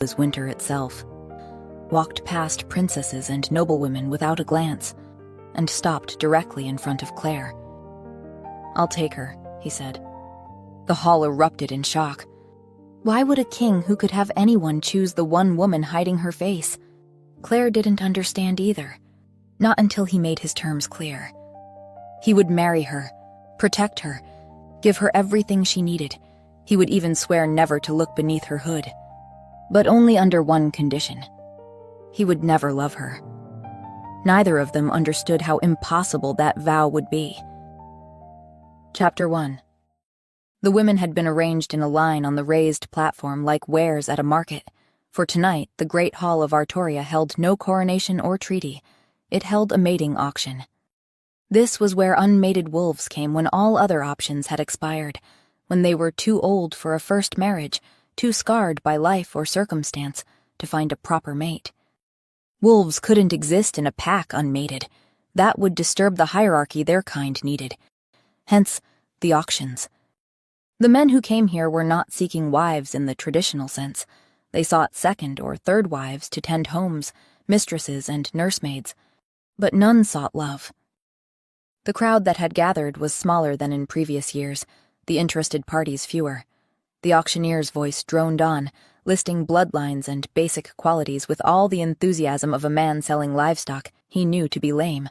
was winter itself, walked past princesses and noblewomen without a glance, and stopped directly in front of Claire. "I'll take her," he said. The hall erupted in shock. Why would a king who could have anyone choose the one woman hiding her face? Claire didn't understand either, not until he made his terms clear. He would marry her, protect her, give her everything she needed. He would even swear never to look beneath her hood. But only under one condition. He would never love her. Neither of them understood how impossible that vow would be. Chapter 1. The women had been arranged in a line on the raised platform like wares at a market, for tonight the great hall of Artoria held no coronation or treaty. It held a mating auction. This was where unmated wolves came when all other options had expired, when they were too old for a first marriage, too scarred by life or circumstance to find a proper mate. Wolves couldn't exist in a pack unmated. That would disturb the hierarchy their kind needed. Hence, the auctions. The men who came here were not seeking wives in the traditional sense. They sought second or third wives to tend homes, mistresses, and nursemaids. But none sought love. The crowd that had gathered was smaller than in previous years, the interested parties fewer. The auctioneer's voice droned on, listing bloodlines and basic qualities with all the enthusiasm of a man selling livestock he knew to be lame.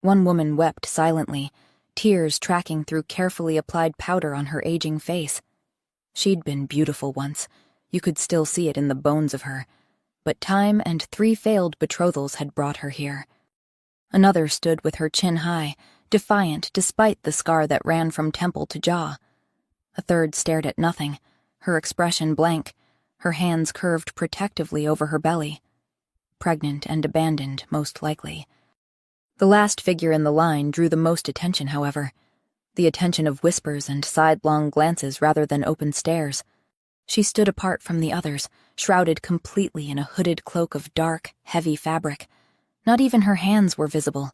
One woman wept silently, tears tracking through carefully applied powder on her aging face. She'd been beautiful once. You could still see it in the bones of her. But time and 3 failed betrothals had brought her here. Another stood with her chin high, defiant despite the scar that ran from temple to jaw. A third stared at nothing, her expression blank, her hands curved protectively over her belly. Pregnant and abandoned, most likely. The last figure in the line drew the most attention, however. The attention of whispers and sidelong glances rather than open stares. She stood apart from the others, shrouded completely in a hooded cloak of dark, heavy fabric. Not even her hands were visible.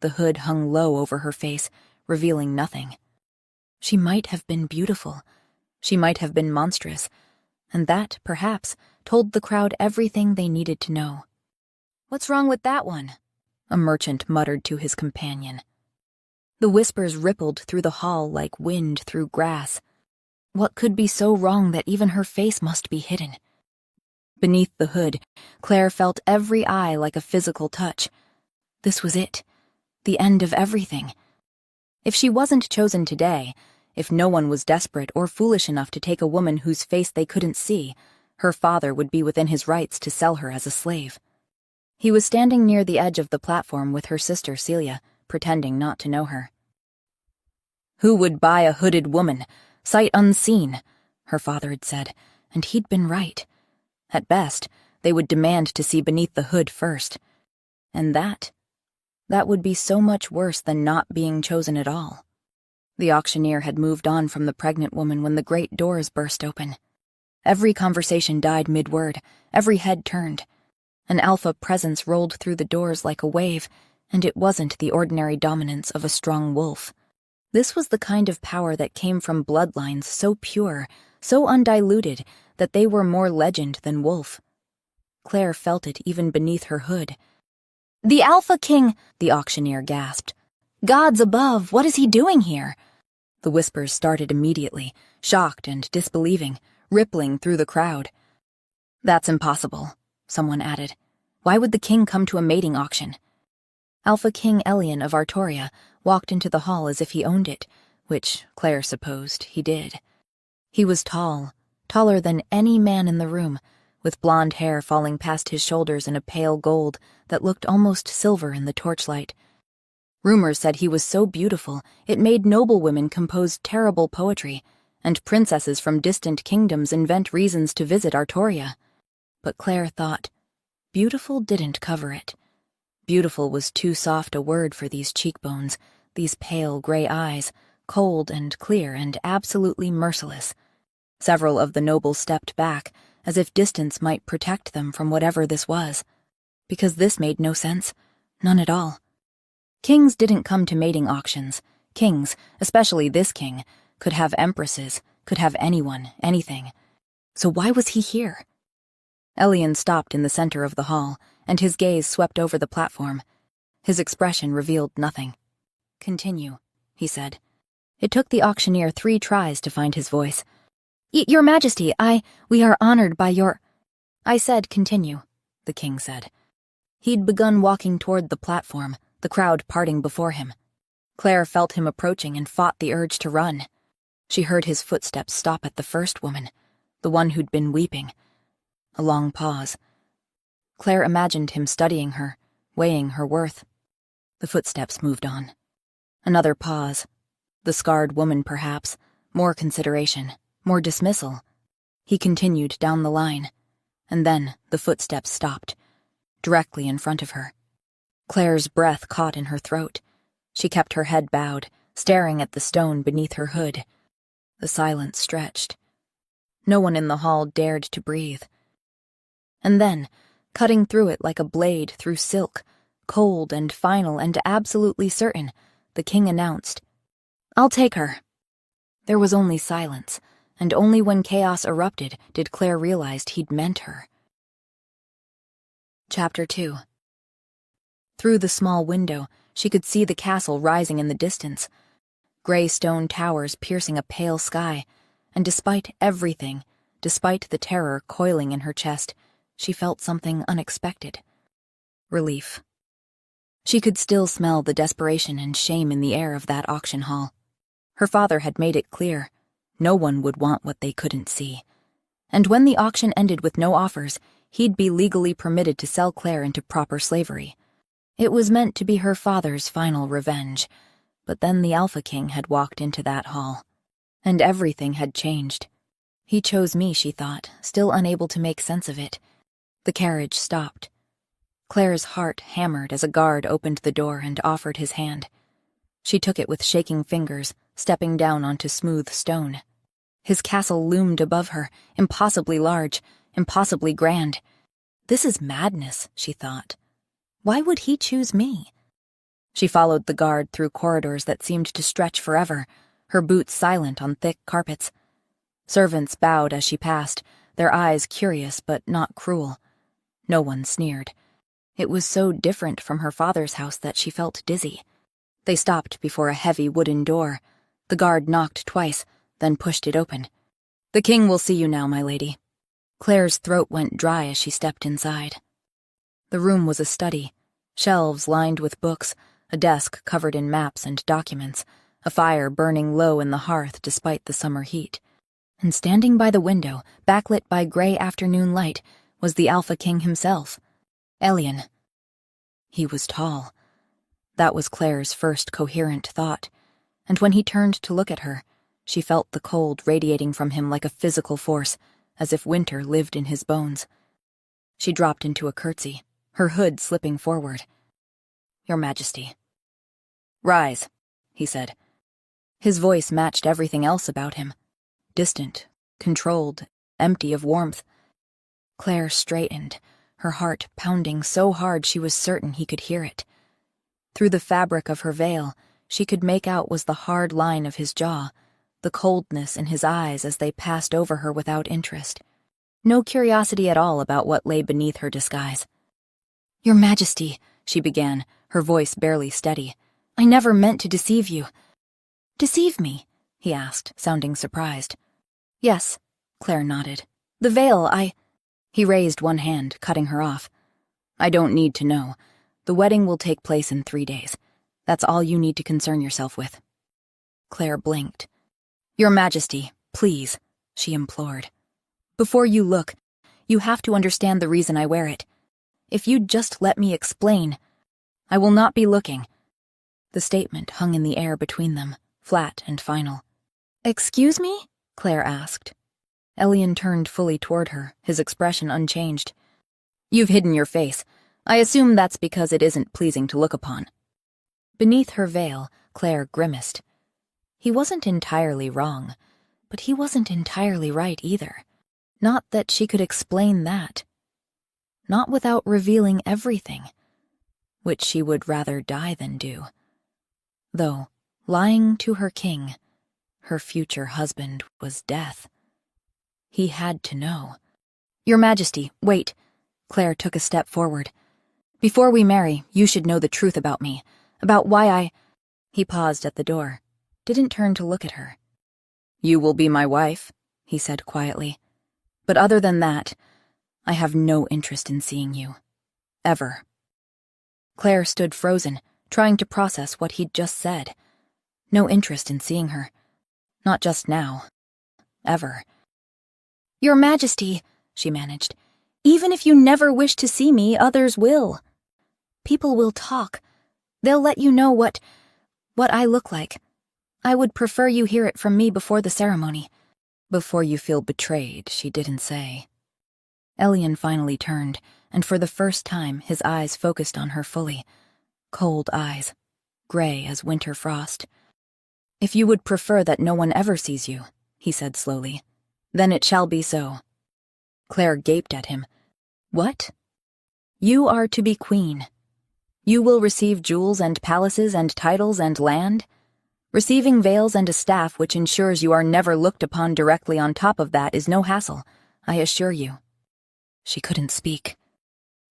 The hood hung low over her face, revealing nothing. She might have been beautiful. She might have been monstrous. And that, perhaps, told the crowd everything they needed to know. "What's wrong with that one?" a merchant muttered to his companion. The whispers rippled through the hall like wind through grass. What could be so wrong that even her face must be hidden? Beneath the hood, Claire felt every eye like a physical touch. This was it. The end of everything. If she wasn't chosen today, if no one was desperate or foolish enough to take a woman whose face they couldn't see, her father would be within his rights to sell her as a slave. He was standing near the edge of the platform with her sister Celia, pretending not to know her. "Who would buy a hooded woman, sight unseen?" her father had said, and he'd been right. At best, they would demand to see beneath the hood first. And that would be so much worse than not being chosen at all. The auctioneer had moved on from the pregnant woman when the great doors burst open. Every conversation died mid-word, every head turned. An alpha presence rolled through the doors like a wave, and it wasn't the ordinary dominance of a strong wolf. This was the kind of power that came from bloodlines so pure, so undiluted, that they were more legend than wolf. Claire felt it even beneath her hood. "The Alpha King!" the auctioneer gasped. "Gods above, what is he doing here?" The whispers started immediately, shocked and disbelieving, rippling through the crowd. "That's impossible," someone added. "Why would the king come to a mating auction?" Alpha King Elian of Artoria walked into the hall as if he owned it, which, Claire supposed, he did. He was tall, taller than any man in the room, with blonde hair falling past his shoulders in a pale gold that looked almost silver in the torchlight. Rumors said he was so beautiful it made noblewomen compose terrible poetry, and princesses from distant kingdoms invent reasons to visit Artoria. But Claire thought, beautiful didn't cover it. Beautiful was too soft a word for these cheekbones, these pale gray eyes, cold and clear and absolutely merciless. Several of the nobles stepped back, as if distance might protect them from whatever this was. Because this made no sense. None at all. Kings didn't come to mating auctions. Kings, especially this king, could have empresses, could have anyone, anything. So why was he here? Elian stopped in the center of the hall, and his gaze swept over the platform. His expression revealed nothing. "Continue," he said. It took the auctioneer 3 tries to find his voice. "Your Majesty, we are honored by your—" "I said continue," the king said. He'd begun walking toward the platform, the crowd parting before him. Claire felt him approaching and fought the urge to run. She heard his footsteps stop at the first woman, the one who'd been weeping. A long pause. Claire imagined him studying her, weighing her worth. The footsteps moved on. Another pause. The scarred woman, perhaps. More consideration. More dismissal. He continued down the line. And then the footsteps stopped, directly in front of her. Claire's breath caught in her throat. She kept her head bowed, staring at the stone beneath her hood. The silence stretched. No one in the hall dared to breathe. And then, cutting through it like a blade through silk, cold and final and absolutely certain, the king announced, "I'll take her." There was only silence, and only when chaos erupted did Claire realize he'd meant her. Chapter 2. Through the small window, she could see the castle rising in the distance, gray stone towers piercing a pale sky, and despite everything, despite the terror coiling in her chest, she felt something unexpected. Relief. She could still smell the desperation and shame in the air of that auction hall. Her father had made it clear, no one would want what they couldn't see. And when the auction ended with no offers, he'd be legally permitted to sell Claire into proper slavery. It was meant to be her father's final revenge, but then the Alpha King had walked into that hall. And everything had changed. He chose me, she thought, still unable to make sense of it. The carriage stopped. Claire's heart hammered as a guard opened the door and offered his hand. She took it with shaking fingers, stepping down onto smooth stone. His castle loomed above her, impossibly large, impossibly grand. This is madness, she thought. Why would he choose me? She followed the guard through corridors that seemed to stretch forever, her boots silent on thick carpets. Servants bowed as she passed, their eyes curious but not cruel. No one sneered. It was so different from her father's house that she felt dizzy. They stopped before a heavy wooden door. The guard knocked twice, then pushed it open. "The king will see you now, my lady." Claire's throat went dry as she stepped inside. The room was a study, shelves lined with books, a desk covered in maps and documents, a fire burning low in the hearth despite the summer heat. And standing by the window, backlit by gray afternoon light, was the Alpha King himself, Elian. He was tall. That was Claire's first coherent thought, and when he turned to look at her, she felt the cold radiating from him like a physical force, as if winter lived in his bones. She dropped into a curtsy, her hood slipping forward. "Your Majesty." "Rise," he said. His voice matched everything else about him. Distant, controlled, empty of warmth. Claire straightened, her heart pounding so hard she was certain he could hear it. Through the fabric of her veil, she could make out was the hard line of his jaw, the coldness in his eyes as they passed over her without interest. No curiosity at all about what lay beneath her disguise. "Your Majesty," she began, her voice barely steady, "I never meant to deceive you." "Deceive me?" he asked, sounding surprised. "Yes," Claire nodded. "The veil, He raised one hand, cutting her off. "I don't need to know. The wedding will take place in 3 days. That's all you need to concern yourself with." Claire blinked. "Your Majesty, please," she implored. "Before you look, you have to understand the reason I wear it. If you'd just let me explain." "I will not be looking." The statement hung in the air between them, flat and final. "Excuse me?" Claire asked. Elian turned fully toward her, his expression unchanged. "You've hidden your face. I assume that's because it isn't pleasing to look upon." Beneath her veil, Claire grimaced. He wasn't entirely wrong, but he wasn't entirely right either. Not that she could explain that. Not without revealing everything, which she would rather die than do. Though, lying to her king, her future husband, was death. He had to know. Your Majesty, wait. Claire took a step forward. Before we marry, you should know the truth about me, about why I... He paused at the door, didn't turn to look at her. You will be my wife, he said quietly. But other than that, I have no interest in seeing you. Ever. Claire stood frozen, trying to process what he'd just said. No interest in seeing her. Not just now. Ever. Your Majesty, she managed, even if you never wish to see me, others will. People will talk. They'll let you know what I look like. I would prefer you hear it from me before the ceremony. Before you feel betrayed, she didn't say. Ellian finally turned, and for the first time his eyes focused on her fully. Cold eyes, gray as winter frost. If you would prefer that no one ever sees you, he said slowly, then it shall be so. Claire gaped at him. What? You are to be queen. You will receive jewels and palaces and titles and land. Receiving veils and a staff which ensures you are never looked upon directly on top of that is no hassle, I assure you. She couldn't speak.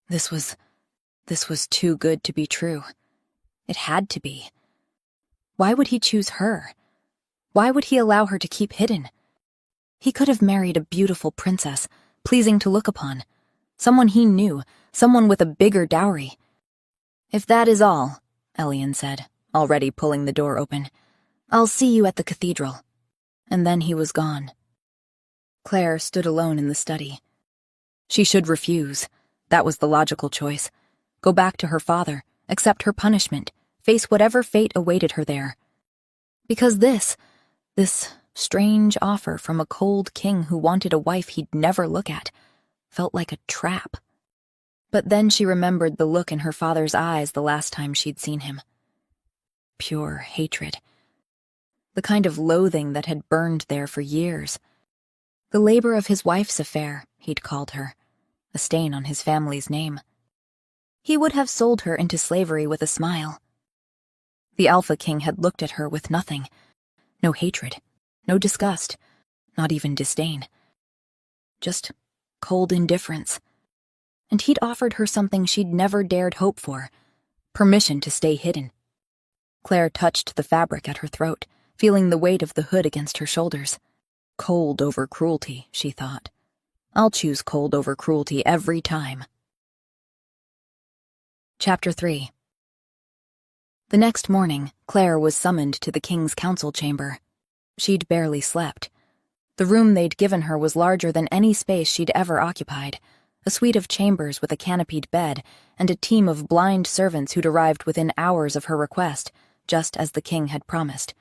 This was too good to be true. It had to be. Why would he choose her? Why would he allow her to keep hidden? He could have married a beautiful princess, pleasing to look upon. Someone he knew, someone with a bigger dowry. If that is all, Ellian said, already pulling the door open, I'll see you at the cathedral. And then he was gone. Claire stood alone in the study. She should refuse. That was the logical choice. Go back to her father, accept her punishment, face whatever fate awaited her there. Because this strange offer from a cold king who wanted a wife he'd never look at, felt like a trap. But then she remembered the look in her father's eyes the last time she'd seen him. Pure hatred. The kind of loathing that had burned there for years. The labor of his wife's affair, he'd called her, a stain on his family's name. He would have sold her into slavery with a smile. The Alpha King had looked at her with nothing. No hatred, no disgust, not even disdain. Just cold indifference. And he'd offered her something she'd never dared hope for, permission to stay hidden. Claire touched the fabric at her throat, feeling the weight of the hood against her shoulders. Cold over cruelty, she thought. I'll choose cold over cruelty every time. Chapter 3. The next morning, Claire was summoned to the king's council chamber. She'd barely slept. The room they'd given her was larger than any space she'd ever occupied, a suite of chambers with a canopied bed and a team of blind servants who'd arrived within hours of her request, just as the king had promised.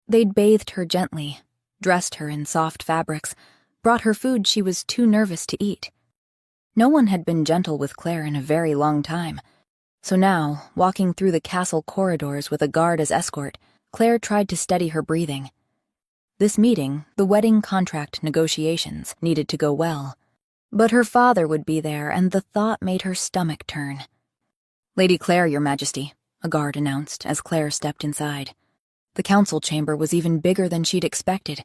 They'd bathed her gently, dressed her in soft fabrics, brought her food she was too nervous to eat. No one had been gentle with Claire in a very long time, so now, walking through the castle corridors with a guard as escort, Claire tried to steady her breathing. This meeting, the wedding contract negotiations, needed to go well. But her father would be there, and the thought made her stomach turn. Lady Claire, Your Majesty, a guard announced as Claire stepped inside. The council chamber was even bigger than she'd expected.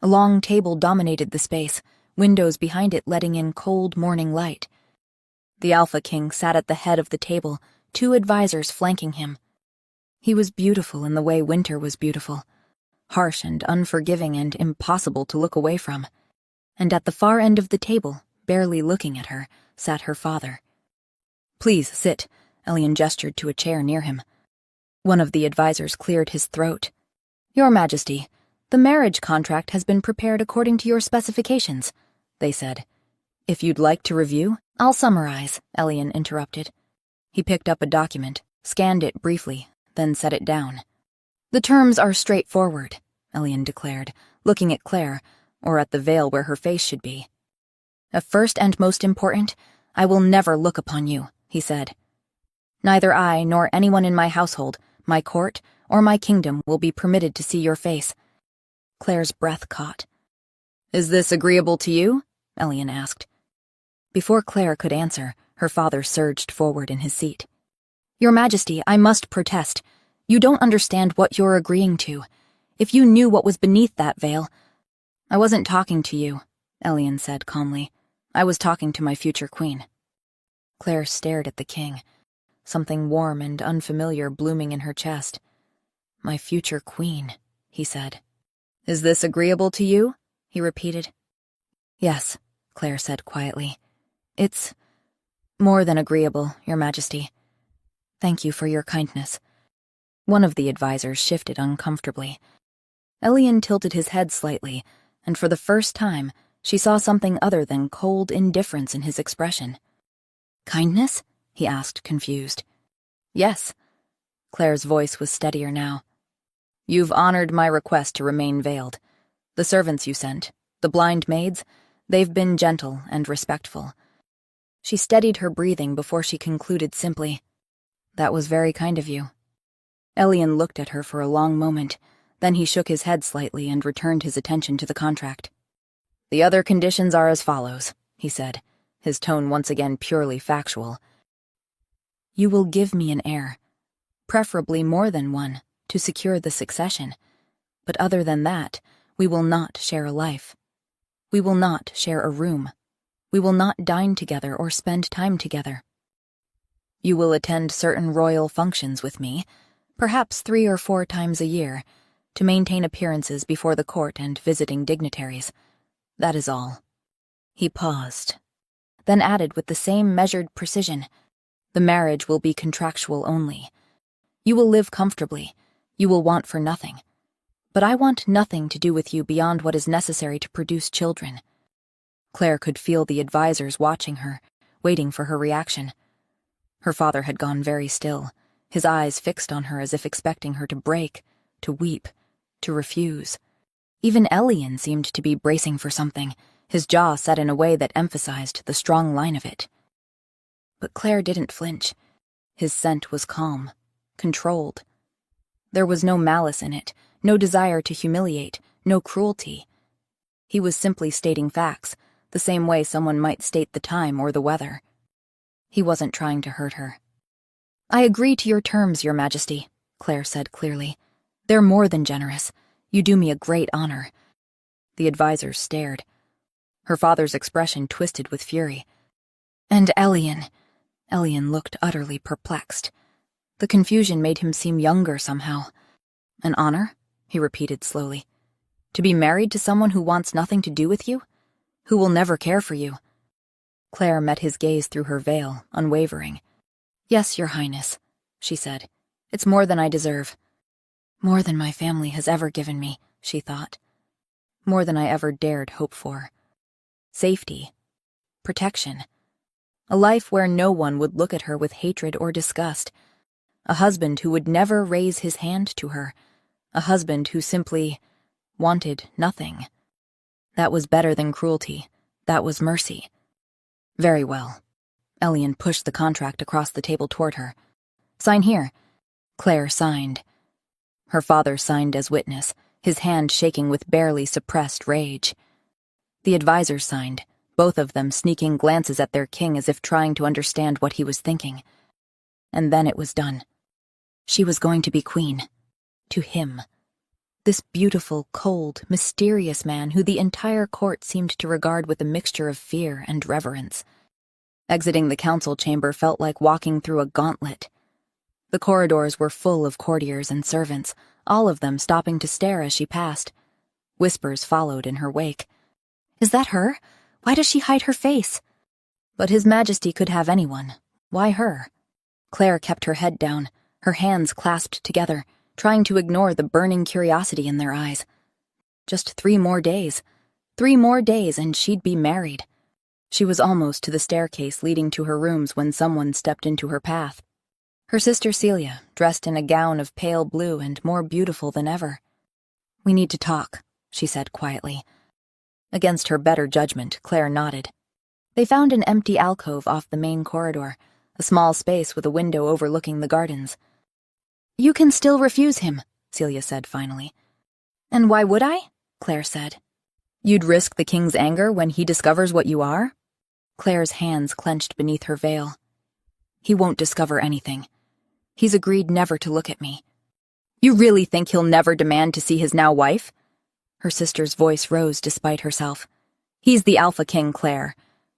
A long table dominated the space, windows behind it letting in cold morning light. The Alpha King sat at the head of the table, 2 advisors flanking him. He was beautiful in the way winter was beautiful, harsh and unforgiving and impossible to look away from. And at the far end of the table, barely looking at her, sat her father. Please sit, Ellian gestured to a chair near him. One of the advisors cleared his throat. Your Majesty, the marriage contract has been prepared according to your specifications, they said. If you'd like to review, I'll summarize, Ellian interrupted. He picked up a document, scanned it briefly, then set it down. The terms are straightforward, Ellian declared, looking at Claire, or at the veil where her face should be. First and most important, I will never look upon you, he said. Neither I nor anyone in my household, my court, or my kingdom will be permitted to see your face. Claire's breath caught. Is this agreeable to you? Ellian asked. Before Claire could answer, her father surged forward in his seat. Your Majesty, I must protest. You don't understand what you're agreeing to. If you knew what was beneath that veil... I wasn't talking to you, Ellian said calmly. I was talking to my future queen. Claire stared at the king, something warm and unfamiliar blooming in her chest. My future queen, he said. Is this agreeable to you? He repeated. Yes, Claire said quietly. It's more than agreeable, Your Majesty. Thank you for your kindness. One of the advisors shifted uncomfortably. Elian tilted his head slightly, and for the first time, she saw something other than cold indifference in his expression. Kindness? He asked, confused. Yes. Claire's voice was steadier now. You've honored my request to remain veiled. The servants you sent, the blind maids, they've been gentle and respectful. She steadied her breathing before she concluded simply, That was very kind of you. Elian looked at her for a long moment, then he shook his head slightly and returned his attention to the contract. The other conditions are as follows, he said, his tone once again purely factual. You will give me an heir, preferably more than one, to secure the succession. But other than that, we will not share a life. We will not share a room. We will not dine together or spend time together. You will attend certain royal functions with me, perhaps 3 or 4 times a year, to maintain appearances before the court and visiting dignitaries. That is all. He paused, then added with the same measured precision, The marriage will be contractual only. You will live comfortably. You will want for nothing. But I want nothing to do with you beyond what is necessary to produce children. Claire could feel the advisors watching her, waiting for her reaction. Her father had gone very still, his eyes fixed on her as if expecting her to break, to weep, to refuse. Even Elian seemed to be bracing for something, his jaw set in a way that emphasized the strong line of it. But Claire didn't flinch. His scent was calm, controlled. There was no malice in it, no desire to humiliate, no cruelty. He was simply stating facts, the same way someone might state the time or the weather. He wasn't trying to hurt her. I agree to your terms, Your Majesty, Claire said clearly. They're more than generous. You do me a great honor. The advisors stared. Her father's expression twisted with fury. And Elian looked utterly perplexed. The confusion made him seem younger somehow. An honor? He repeated slowly. To be married to someone who wants nothing to do with you? Who will never care for you? Claire met his gaze through her veil, unwavering. Yes, Your Highness, she said. It's more than I deserve. More than my family has ever given me, she thought. More than I ever dared hope for. Safety. Protection. A life where no one would look at her with hatred or disgust. A husband who would never raise his hand to her. A husband who simply wanted nothing. That was better than cruelty. That was mercy. Very well. Elian pushed the contract across the table toward her. Sign here. Claire signed. Her father signed as witness, his hand shaking with barely suppressed rage. The advisors signed, both of them sneaking glances at their king as if trying to understand what he was thinking. And then it was done. She was going to be queen. To him. This beautiful, cold, mysterious man who the entire court seemed to regard with a mixture of fear and reverence. Exiting the council chamber felt like walking through a gauntlet. The corridors were full of courtiers and servants, all of them stopping to stare as she passed. Whispers followed in her wake. Is that her? Why does she hide her face? But His Majesty could have anyone. Why her? Claire kept her head down, her hands clasped together, trying to ignore the burning curiosity in their eyes. Just 3 more days. 3 more days and she'd be married. She was almost to the staircase leading to her rooms when someone stepped into her path. Her sister Celia, dressed in a gown of pale blue and more beautiful than ever. We need to talk, she said quietly. Against her better judgment, Claire nodded. They found an empty alcove off the main corridor, a small space with a window overlooking the gardens. You can still refuse him, Celia said finally. And why would I? Claire said. You'd risk the king's anger when he discovers what you are? Claire's hands clenched beneath her veil. He won't discover anything. He's agreed never to look at me. You really think he'll never demand to see his now wife? Her sister's voice rose despite herself. He's the Alpha King, Claire.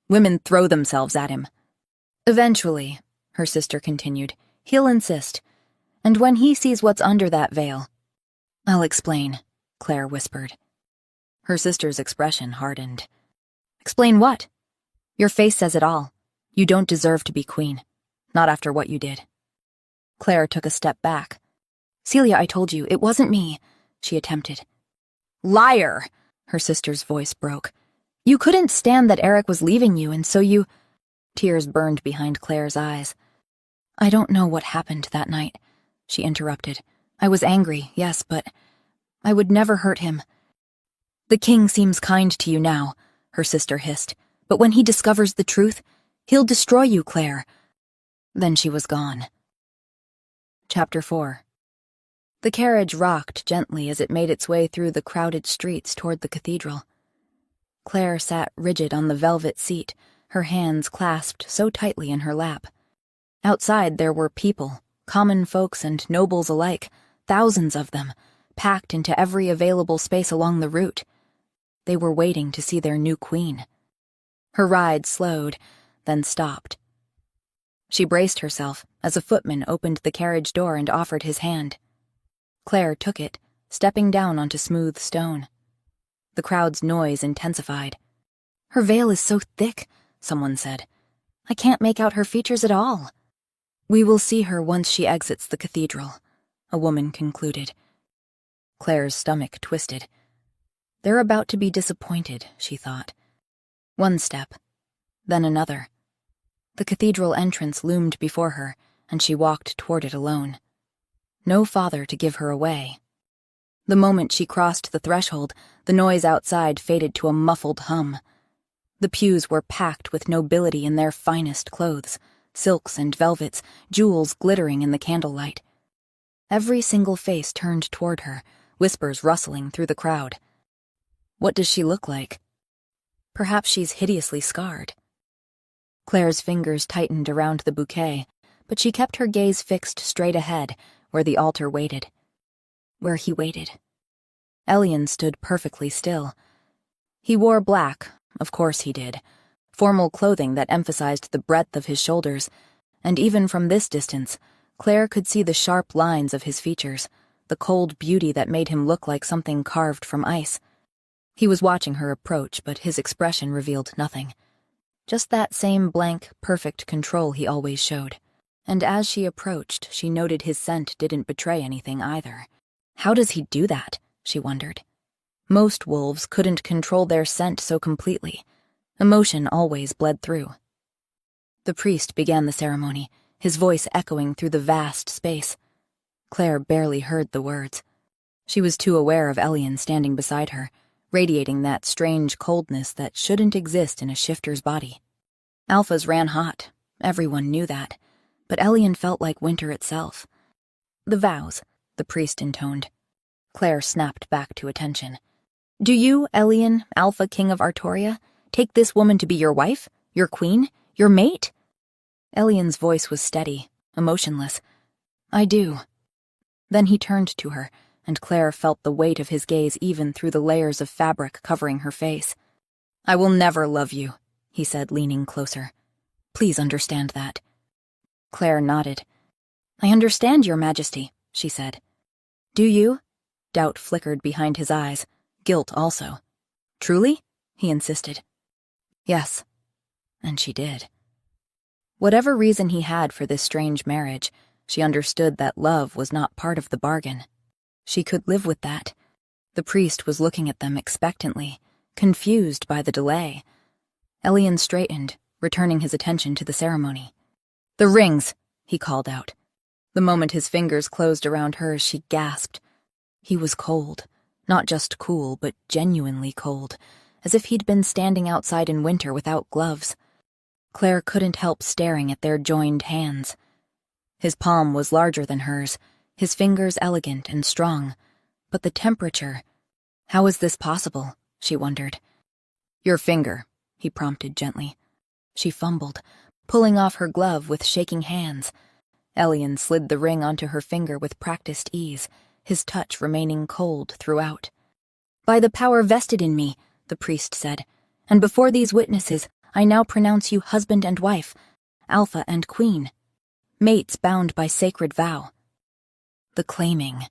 Women throw themselves at him. Eventually, her sister continued, he'll insist. And when he sees what's under that veil... I'll explain, Claire whispered. Her sister's expression hardened. Explain what? Your face says it all. You don't deserve to be queen. Not after what you did. Claire took a step back. Celia, I told you, it wasn't me, she attempted. Liar! Her sister's voice broke. You couldn't stand that Eric was leaving you, and so you... Tears burned behind Claire's eyes. I don't know what happened that night, she interrupted. I was angry, yes, but I would never hurt him. The king seems kind to you now, her sister hissed, but when he discovers the truth, he'll destroy you, Claire. Then she was gone. Chapter 4. The carriage rocked gently as it made its way through the crowded streets toward the cathedral. Claire sat rigid on the velvet seat, her hands clasped so tightly in her lap. Outside there were people, common folks and nobles alike, thousands of them, packed into every available space along the route. They were waiting to see their new queen. Her ride slowed, then stopped. She braced herself as a footman opened the carriage door and offered his hand. Claire took it, stepping down onto smooth stone. The crowd's noise intensified. Her veil is so thick, someone said. I can't make out her features at all. We will see her once she exits the cathedral, a woman concluded. Claire's stomach twisted. They're about to be disappointed, she thought. One step, then another. The cathedral entrance loomed before her, and she walked toward it alone. No father to give her away. The moment she crossed the threshold, the noise outside faded to a muffled hum. The pews were packed with nobility in their finest clothes, silks and velvets, jewels glittering in the candlelight. Every single face turned toward her, whispers rustling through the crowd. What does she look like? Perhaps she's hideously scarred. Claire's fingers tightened around the bouquet, but she kept her gaze fixed straight ahead, where the altar waited. Where he waited. Ellian stood perfectly still. He wore black, of course he did, formal clothing that emphasized the breadth of his shoulders, and even from this distance, Claire could see the sharp lines of his features, the cold beauty that made him look like something carved from ice. He was watching her approach, but his expression revealed nothing. Just that same blank, perfect control he always showed. And as she approached, she noted his scent didn't betray anything either. How does he do that? She wondered. Most wolves couldn't control their scent so completely. Emotion always bled through. The priest began the ceremony, his voice echoing through the vast space. Claire barely heard the words. She was too aware of Ellian standing beside her, radiating that strange coldness that shouldn't exist in a shifter's body. Alphas ran hot, everyone knew that, but Ellian felt like winter itself. The vows, the priest intoned. Claire snapped back to attention. Do you, Ellian, Alpha King of Artoria, take this woman to be your wife, your queen, your mate? Ellian's voice was steady, emotionless. I do. Then he turned to her, and Claire felt the weight of his gaze even through the layers of fabric covering her face. I will never love you, he said, leaning closer. Please understand that. Claire nodded. I understand, Your Majesty, she said. Do you? Doubt flickered behind his eyes, guilt also. Truly? He insisted. Yes. And she did. Whatever reason he had for this strange marriage, she understood that love was not part of the bargain. She could live with that. The priest was looking at them expectantly, confused by the delay. Ellian straightened, returning his attention to the ceremony. The rings, he called out. The moment his fingers closed around hers, she gasped. He was cold, not just cool, but genuinely cold, as if he'd been standing outside in winter without gloves. Claire couldn't help staring at their joined hands. His palm was larger than hers, his fingers elegant and strong. But the temperature... How was this possible? She wondered. Your finger, he prompted gently. She fumbled, pulling off her glove with shaking hands. Ellian slid the ring onto her finger with practiced ease, his touch remaining cold throughout. By the power vested in me, the priest said, and before these witnesses, I now pronounce you husband and wife, alpha and queen, mates bound by sacred vow. The claiming.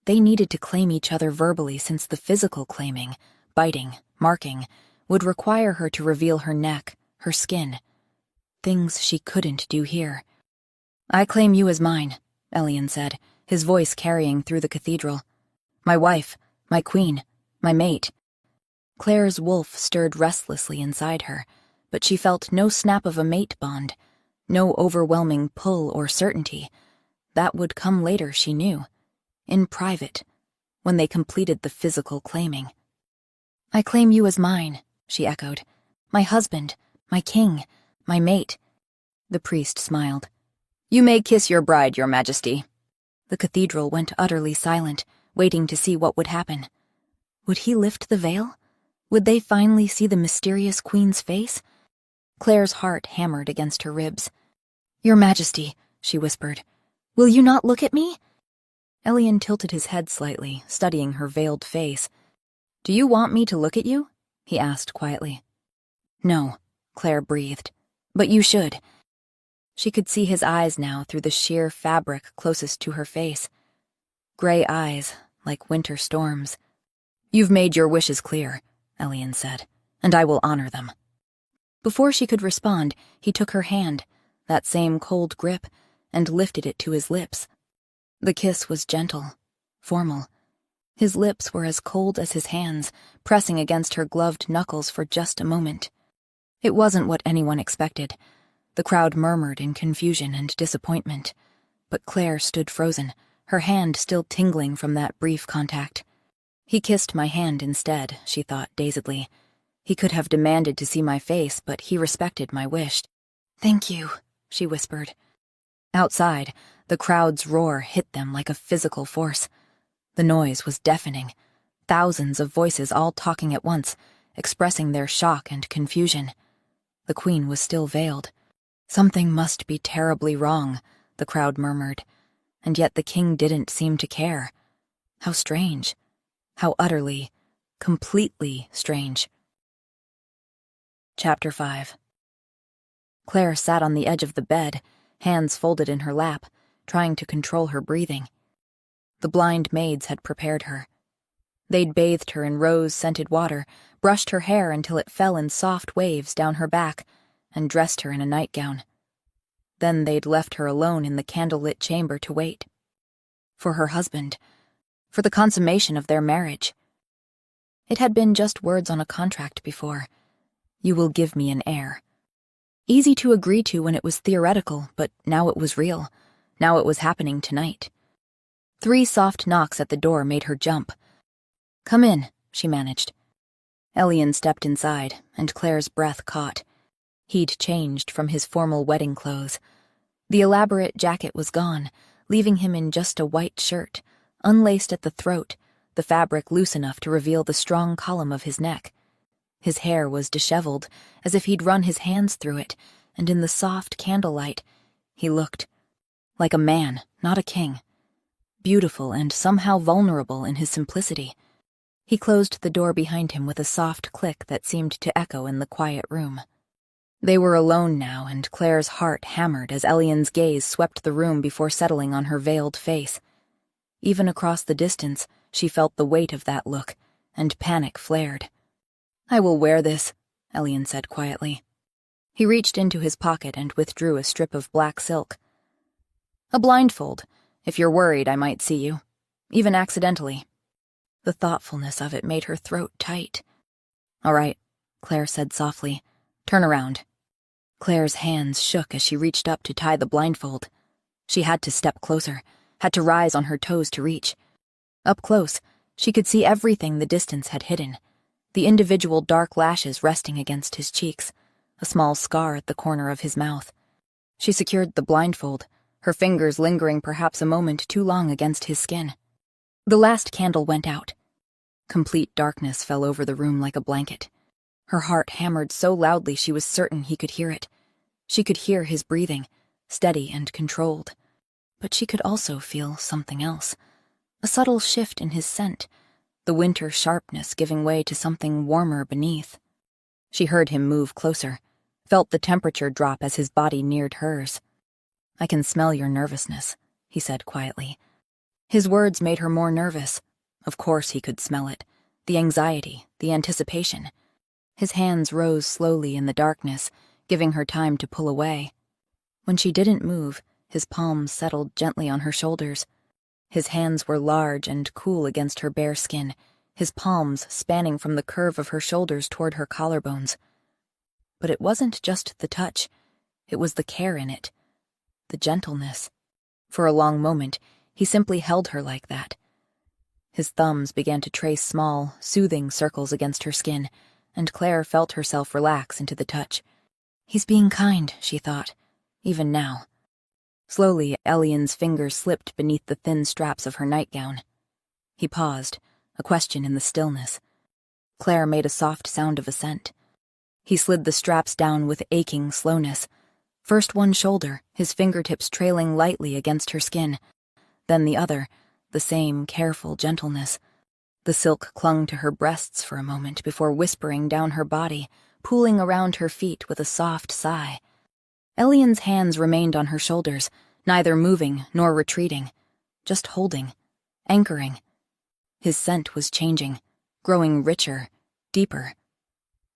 They needed to claim each other verbally since the physical claiming, biting, marking, would require her to reveal her neck, her skin. Things she couldn't do here. I claim you as mine, Elian said, his voice carrying through the cathedral. My wife, my queen, my mate. Claire's wolf stirred restlessly inside her, but she felt no snap of a mate bond, no overwhelming pull or certainty. That would come later, she knew. In private, when they completed the physical claiming. I claim you as mine, she echoed. My husband, my king, my mate. The priest smiled. You may kiss your bride, your majesty. The cathedral went utterly silent, waiting to see what would happen. Would he lift the veil? Would they finally see the mysterious queen's face? Claire's heart hammered against her ribs. Your majesty, she whispered. Will you not look at me? Elian tilted his head slightly, studying her veiled face. Do you want me to look at you? He asked quietly. No, Claire breathed. But you should. She could see his eyes now through the sheer fabric closest to her face. Gray eyes, like winter storms. You've made your wishes clear, Elian said, and I will honor them. Before she could respond, he took her hand, that same cold grip, and lifted it to his lips. The kiss was gentle, formal. His lips were as cold as his hands, pressing against her gloved knuckles for just a moment. It wasn't what anyone expected. The crowd murmured in confusion and disappointment, but Claire stood frozen, her hand still tingling from that brief contact. He kissed my hand instead, she thought dazedly. He could have demanded to see my face, but he respected my wish. Thank you, she whispered. Outside, the crowd's roar hit them like a physical force. The noise was deafening. Thousands of voices all talking at once, expressing their shock and confusion. The queen was still veiled. Something must be terribly wrong, the crowd murmured, and yet the king didn't seem to care. How strange. How utterly, completely strange. Chapter 5. Claire sat on the edge of the bed, hands folded in her lap, trying to control her breathing. The blind maids had prepared her. They'd bathed her in rose-scented water, brushed her hair until it fell in soft waves down her back, and dressed her in a nightgown. Then they'd left her alone in the candlelit chamber to wait. For her husband. For the consummation of their marriage. It had been just words on a contract before. You will give me an heir. Easy to agree to when it was theoretical, but now it was real. Now it was happening tonight. 3 soft knocks at the door made her jump. Come in, she managed. Elian stepped inside, and Claire's breath caught. He'd changed from his formal wedding clothes. The elaborate jacket was gone, leaving him in just a white shirt, unlaced at the throat, the fabric loose enough to reveal the strong column of his neck. His hair was disheveled, as if he'd run his hands through it, and in the soft candlelight, he looked like a man, not a king. Beautiful and somehow vulnerable in his simplicity. He closed the door behind him with a soft click that seemed to echo in the quiet room. They were alone now, and Claire's heart hammered as Elian's gaze swept the room before settling on her veiled face. Even across the distance, she felt the weight of that look, and panic flared. I will wear this, Elian said quietly. He reached into his pocket and withdrew a strip of black silk. A blindfold. If you're worried, I might see you. Even accidentally. The thoughtfulness of it made her throat tight. All right, Claire said softly. Turn around. Claire's hands shook as she reached up to tie the blindfold. She had to step closer, had to rise on her toes to reach. Up close, she could see everything the distance had hidden. The individual dark lashes resting against his cheeks, a small scar at the corner of his mouth. She secured the blindfold, her fingers lingering perhaps a moment too long against his skin. The last candle went out. Complete darkness fell over the room like a blanket. Her heart hammered so loudly she was certain he could hear it. She could hear his breathing, steady and controlled. But she could also feel something else. A subtle shift in his scent, the winter sharpness giving way to something warmer beneath. She heard him move closer, felt the temperature drop as his body neared hers. "I can smell your nervousness," he said quietly. His words made her more nervous. Of course he could smell it. The anxiety, the anticipation. His hands rose slowly in the darkness, giving her time to pull away. When she didn't move, his palms settled gently on her shoulders. His hands were large and cool against her bare skin, his palms spanning from the curve of her shoulders toward her collarbones. But it wasn't just the touch. It was the care in it. The gentleness. For a long moment, he simply held her like that. His thumbs began to trace small, soothing circles against her skin, and Claire felt herself relax into the touch. He's being kind, she thought, even now. Slowly, Elian's fingers slipped beneath the thin straps of her nightgown. He paused, a question in the stillness. Claire made a soft sound of assent. He slid the straps down with aching slowness. First one shoulder, his fingertips trailing lightly against her skin. Then the other, the same careful gentleness. The silk clung to her breasts for a moment before whispering down her body, pooling around her feet with a soft sigh. Elian's hands remained on her shoulders, neither moving nor retreating, just holding, anchoring. His scent was changing, growing richer, deeper.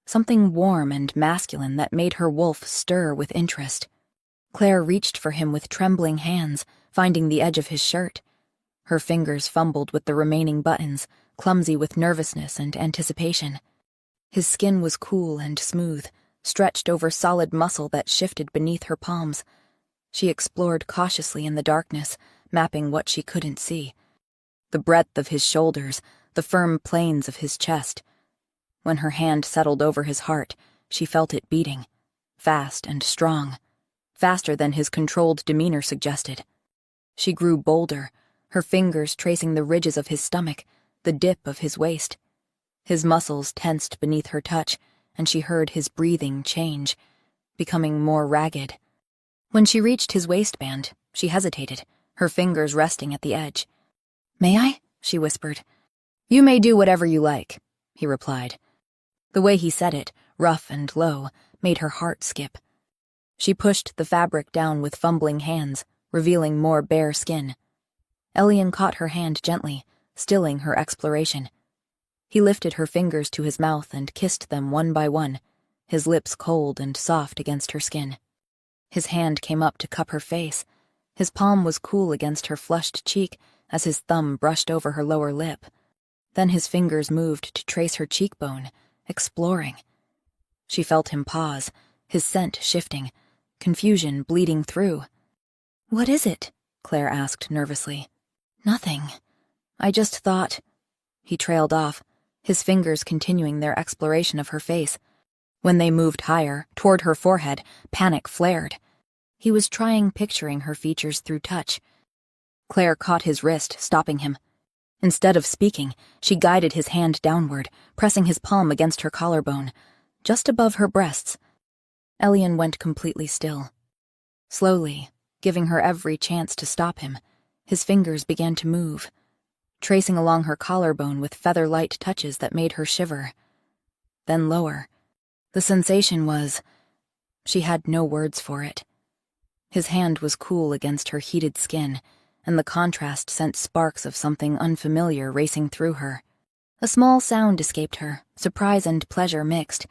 Something warm and masculine that made her wolf stir with interest. Claire reached for him with trembling hands, finding the edge of his shirt. Her fingers fumbled with the remaining buttons, clumsy with nervousness and anticipation. His skin was cool and smooth, stretched over solid muscle that shifted beneath her palms. She explored cautiously in the darkness, mapping what she couldn't see. The breadth of his shoulders, the firm planes of his chest. When her hand settled over his heart, she felt it beating, fast and strong, faster than his controlled demeanor suggested. She grew bolder, her fingers tracing the ridges of his stomach, the dip of his waist. His muscles tensed beneath her touch, and she heard his breathing change, becoming more ragged. When she reached his waistband, she hesitated, her fingers resting at the edge. "May I?" she whispered. "You may do whatever you like," he replied. The way he said it, rough and low, made her heart skip. She pushed the fabric down with fumbling hands, revealing more bare skin. Elian caught her hand gently, stilling her exploration. He lifted her fingers to his mouth and kissed them one by one, his lips cold and soft against her skin. His hand came up to cup her face. His palm was cool against her flushed cheek as his thumb brushed over her lower lip. Then his fingers moved to trace her cheekbone, exploring. She felt him pause, his scent shifting, confusion bleeding through. "What is it?" Claire asked nervously. "Nothing. I just thought—" He trailed off, his fingers continuing their exploration of her face. When they moved higher, toward her forehead, panic flared. He was picturing her features through touch. Claire caught his wrist, stopping him. Instead of speaking, she guided his hand downward, pressing his palm against her collarbone, just above her breasts. Elian went completely still. Slowly, giving her every chance to stop him, his fingers began to move, tracing along her collarbone with feather-light touches that made her shiver. Then lower. The sensation was— she had no words for it. His hand was cool against her heated skin, and the contrast sent sparks of something unfamiliar racing through her. A small sound escaped her, surprise and pleasure mixed.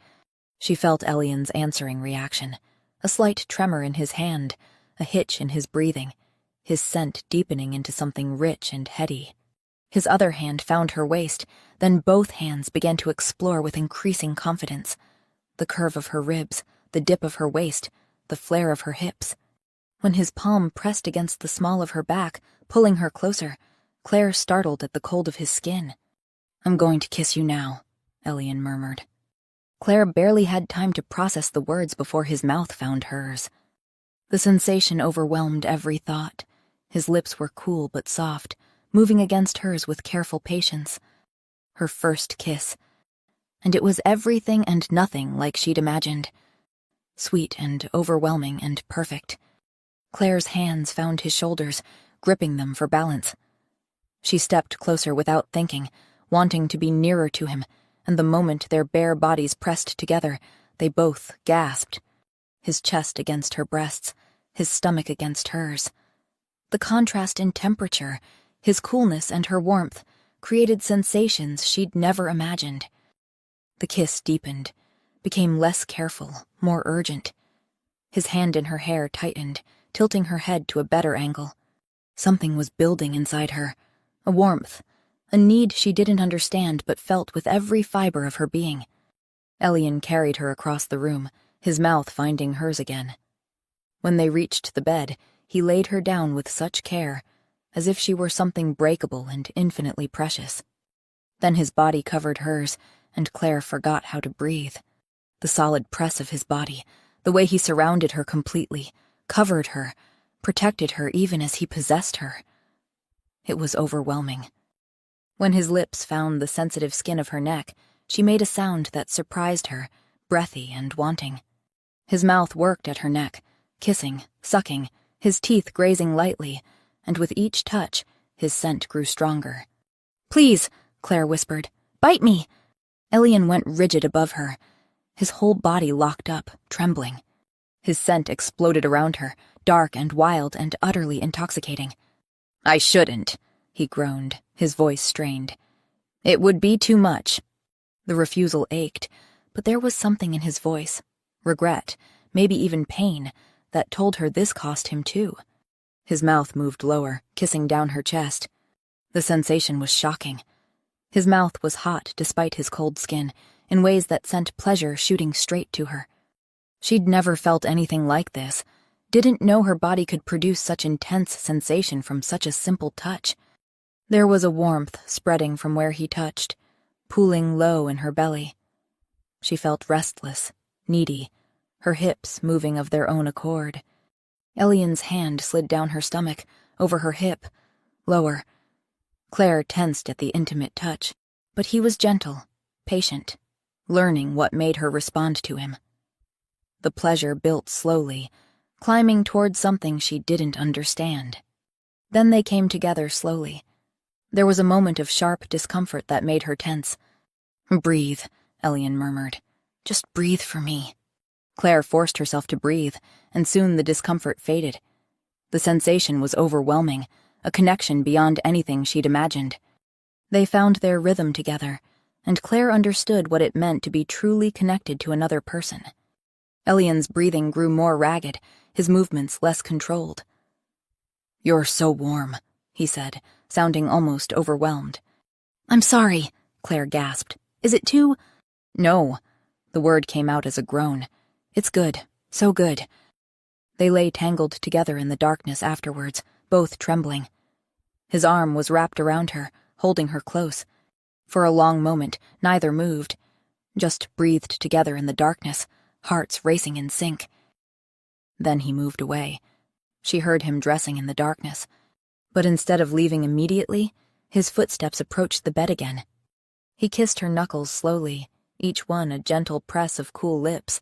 She felt Elian's answering reaction, a slight tremor in his hand, a hitch in his breathing, his scent deepening into something rich and heady. His other hand found her waist, then both hands began to explore with increasing confidence. The curve of her ribs, the dip of her waist, the flare of her hips. When his palm pressed against the small of her back, pulling her closer, Claire startled at the cold of his skin. "I'm going to kiss you now," Elian murmured. Claire barely had time to process the words before his mouth found hers. The sensation overwhelmed every thought. His lips were cool but soft, moving against hers with careful patience. Her first kiss. And it was everything and nothing like she'd imagined. Sweet and overwhelming and perfect. Claire's hands found his shoulders, gripping them for balance. She stepped closer without thinking, wanting to be nearer to him, and the moment their bare bodies pressed together, they both gasped. His chest against her breasts, his stomach against hers. The contrast in temperature, his coolness and her warmth, created sensations she'd never imagined. The kiss deepened, became less careful, more urgent. His hand in her hair tightened, tilting her head to a better angle. Something was building inside her, a warmth, a need she didn't understand but felt with every fiber of her being. Ellian carried her across the room, his mouth finding hers again. When they reached the bed, he laid her down with such care, as if she were something breakable and infinitely precious. Then his body covered hers, and Claire forgot how to breathe. The solid press of his body, the way he surrounded her completely, covered her, protected her even as he possessed her. It was overwhelming. When his lips found the sensitive skin of her neck, she made a sound that surprised her, breathy and wanting. His mouth worked at her neck, kissing, sucking, his teeth grazing lightly, and with each touch, his scent grew stronger. "Please," Claire whispered, "bite me." Ellian went rigid above her, his whole body locked up, trembling. His scent exploded around her, dark and wild and utterly intoxicating. "I shouldn't," he groaned, his voice strained. "It would be too much." The refusal ached, but there was something in his voice, regret, maybe even pain, that told her this cost him too. His mouth moved lower, kissing down her chest. The sensation was shocking. His mouth was hot despite his cold skin, in ways that sent pleasure shooting straight to her. She'd never felt anything like this, didn't know her body could produce such intense sensation from such a simple touch. There was a warmth spreading from where he touched, pooling low in her belly. She felt restless, needy, her hips moving of their own accord. Ellian's hand slid down her stomach, over her hip, lower. Claire tensed at the intimate touch, but he was gentle, patient, learning what made her respond to him. The pleasure built slowly, climbing toward something she didn't understand. Then they came together slowly. There was a moment of sharp discomfort that made her tense. "Breathe," Ellian murmured. "Just breathe for me." Claire forced herself to breathe, and soon the discomfort faded. The sensation was overwhelming, a connection beyond anything she'd imagined. They found their rhythm together, and Claire understood what it meant to be truly connected to another person. Ellian's breathing grew more ragged, his movements less controlled. "You're so warm," he said, sounding almost overwhelmed. "I'm sorry," Claire gasped. "Is it too—" "No." The word came out as a groan. "It's good, so good." They lay tangled together in the darkness afterwards, both trembling. His arm was wrapped around her, holding her close. For a long moment, neither moved, just breathed together in the darkness, hearts racing in sync. Then he moved away. She heard him dressing in the darkness. But instead of leaving immediately, his footsteps approached the bed again. He kissed her knuckles slowly, each one a gentle press of cool lips.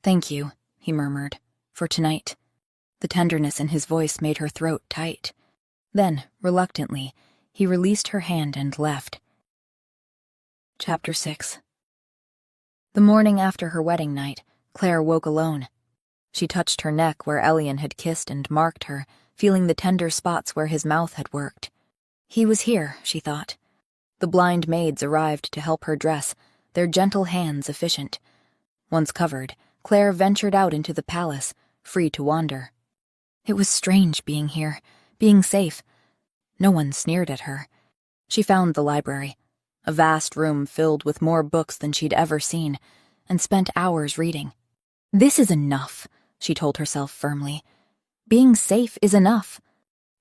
"Thank you," he murmured, "for tonight." The tenderness in his voice made her throat tight. Then, reluctantly, he released her hand and left. Chapter 6. The morning after her wedding night, Claire woke alone. She touched her neck where Ellian had kissed and marked her, feeling the tender spots where his mouth had worked. He was here, she thought. The blind maids arrived to help her dress, their gentle hands efficient. Once covered, Claire ventured out into the palace, free to wander. It was strange being here, being safe. No one sneered at her. She found the library, a vast room filled with more books than she'd ever seen, and spent hours reading. This is enough, she told herself firmly. Being safe is enough.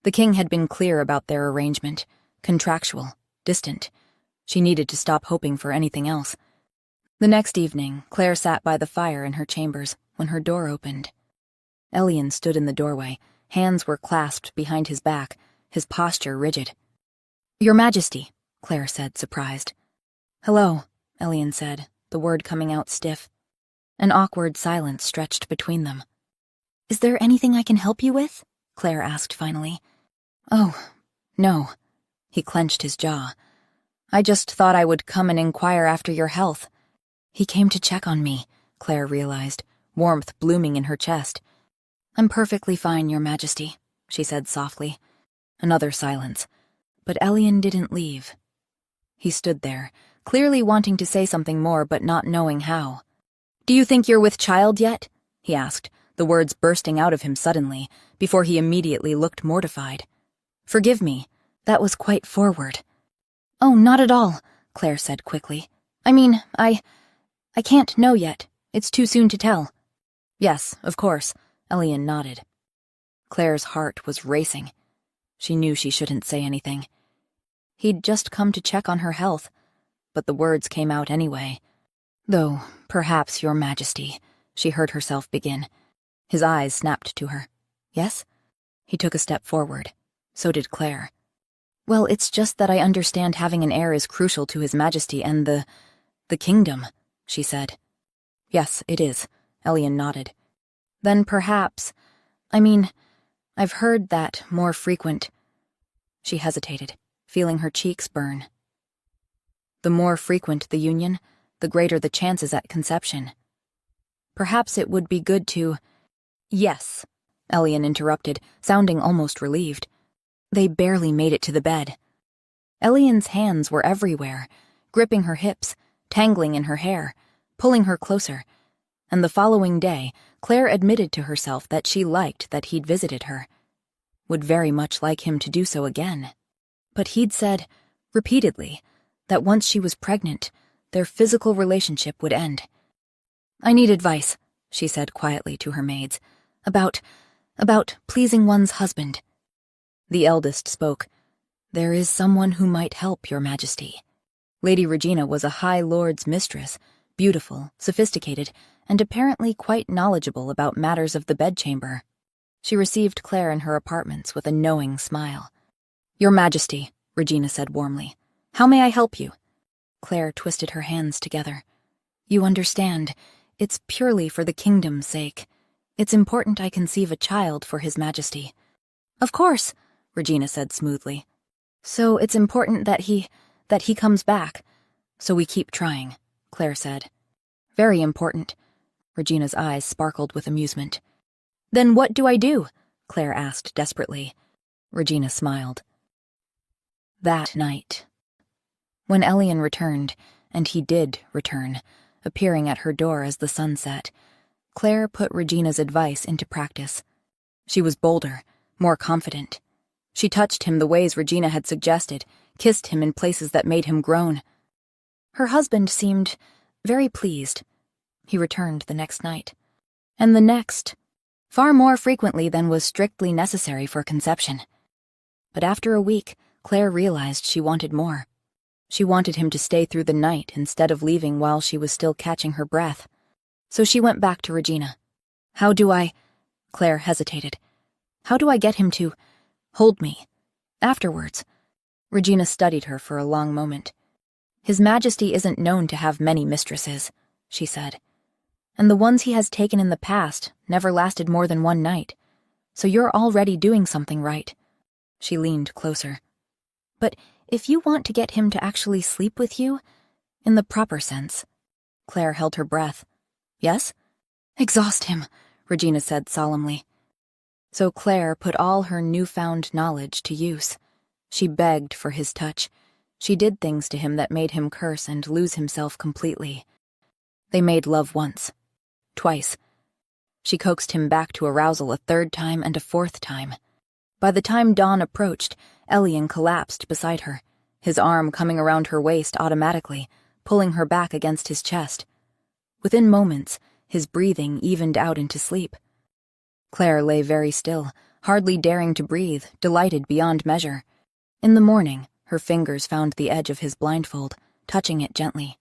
The king had been clear about their arrangement, contractual, distant. She needed to stop hoping for anything else. The next evening, Claire sat by the fire in her chambers when her door opened. Ellian stood in the doorway, hands were clasped behind his back, his posture rigid. "Your Majesty," Claire said, surprised. "Hello," Ellian said, the word coming out stiff. An awkward silence stretched between them. "Is there anything I can help you with?" Claire asked finally. "Oh, no." He clenched his jaw. I just thought I would come and inquire after your health. He came to check on me, Claire realized, warmth blooming in her chest. I'm perfectly fine, Your Majesty, she said softly. Another silence. But Ellian didn't leave. He stood there, clearly wanting to say something more but not knowing how. Do you think you're with child yet? He asked, the words bursting out of him suddenly, before he immediately looked mortified. Forgive me, that was quite forward. Oh, not at all, Claire said quickly. I mean, I can't know yet. It's too soon to tell. Yes, of course, Ellian nodded. Claire's heart was racing. She knew she shouldn't say anything. He'd just come to check on her health, but the words came out anyway. Though, perhaps, Your Majesty, she heard herself begin. His eyes snapped to her. Yes? He took a step forward. So did Claire. Well, it's just that I understand having an heir is crucial to His Majesty and the kingdom, she said. Yes, it is, Ellian nodded. Then perhaps, I've heard that more frequent. She hesitated, feeling her cheeks burn. The more frequent the union, the greater the chances at conception. Perhaps it would be good to— Yes, Ellian interrupted, sounding almost relieved. They barely made it to the bed. Ellian's hands were everywhere, gripping her hips, tangling in her hair, pulling her closer, and the following day, Claire admitted to herself that she liked that he'd visited her. Would very much like him to do so again. But he'd said, repeatedly, that once she was pregnant, their physical relationship would end. I need advice, she said quietly to her maids, about pleasing one's husband. The eldest spoke. There is someone who might help, Your Majesty. Lady Regina was a High Lord's mistress, beautiful, sophisticated, and apparently quite knowledgeable about matters of the bedchamber. She received Claire in her apartments with a knowing smile. Your Majesty, Regina said warmly, how may I help you? Claire twisted her hands together. You understand, it's purely for the kingdom's sake. It's important I conceive a child for His Majesty. Of course, Regina said smoothly. So it's important that he comes back. So we keep trying, Claire said. Very important. Regina's eyes sparkled with amusement. Then what do I do? Claire asked desperately. Regina smiled. That night. When Ellian returned, and he did return, appearing at her door as the sun set, Claire put Regina's advice into practice. She was bolder, more confident. She touched him the ways Regina had suggested, kissed him in places that made him groan. Her husband seemed very pleased. He returned the next night. And the next, far more frequently than was strictly necessary for conception. But after a week, Claire realized she wanted more. She wanted him to stay through the night instead of leaving while she was still catching her breath. So she went back to Regina. How do I— Claire hesitated. How do I get him to hold me? Afterwards. Regina studied her for a long moment. His Majesty isn't known to have many mistresses, she said. And the ones he has taken in the past never lasted more than one night. So you're already doing something right. She leaned closer. But if you want to get him to actually sleep with you, in the proper sense— Claire held her breath. Yes? Exhaust him, Regina said solemnly. So Claire put all her newfound knowledge to use. She begged for his touch. She did things to him that made him curse and lose himself completely. They made love once. Twice. She coaxed him back to arousal a third time and a fourth time. By the time dawn approached, Ellian collapsed beside her, his arm coming around her waist automatically, pulling her back against his chest. Within moments, his breathing evened out into sleep. Claire lay very still, hardly daring to breathe, delighted beyond measure. In the morning, her fingers found the edge of his blindfold, touching it gently.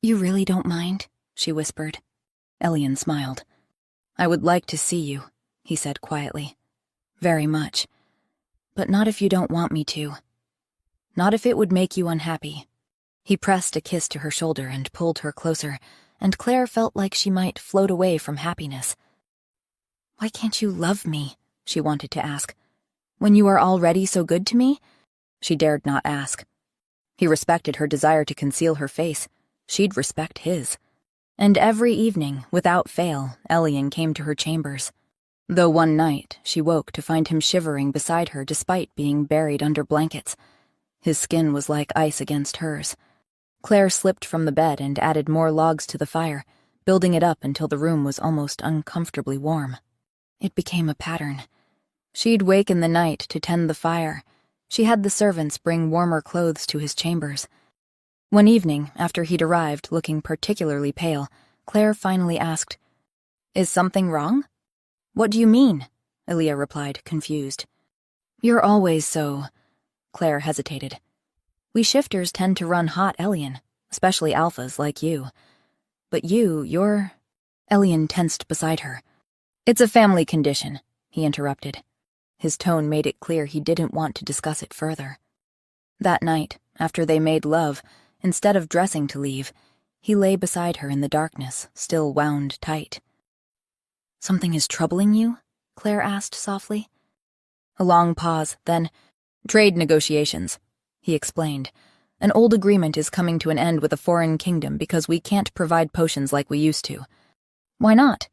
You really don't mind? She whispered. Ellian smiled. I would like to see you, he said quietly. Very much. But not if you don't want me to. Not if it would make you unhappy. He pressed a kiss to her shoulder and pulled her closer, and Claire felt like she might float away from happiness. Why can't you love me? She wanted to ask. When you are already so good to me? She dared not ask. He respected her desire to conceal her face. She'd respect his. And every evening, without fail, Elian came to her chambers. Though one night she woke to find him shivering beside her despite being buried under blankets. His skin was like ice against hers. Claire slipped from the bed and added more logs to the fire, building it up until the room was almost uncomfortably warm. It became a pattern. She'd wake in the night to tend the fire. She had the servants bring warmer clothes to his chambers. One evening, after he'd arrived, looking particularly pale, Claire finally asked, "Is something wrong?" "What do you mean?" Aaliyah replied, confused. "You're always so—" Claire hesitated. "We shifters tend to run hot, Elian, especially alphas like you. But you're—" Elian tensed beside her. "It's a family condition," he interrupted. His tone made it clear he didn't want to discuss it further. That night, after they made love, instead of dressing to leave, he lay beside her in the darkness, still wound tight. "Something is troubling you?" Claire asked softly. A long pause, then, "Trade negotiations," he explained. "An old agreement is coming to an end with a foreign kingdom because we can't provide potions like we used to." "Why not?"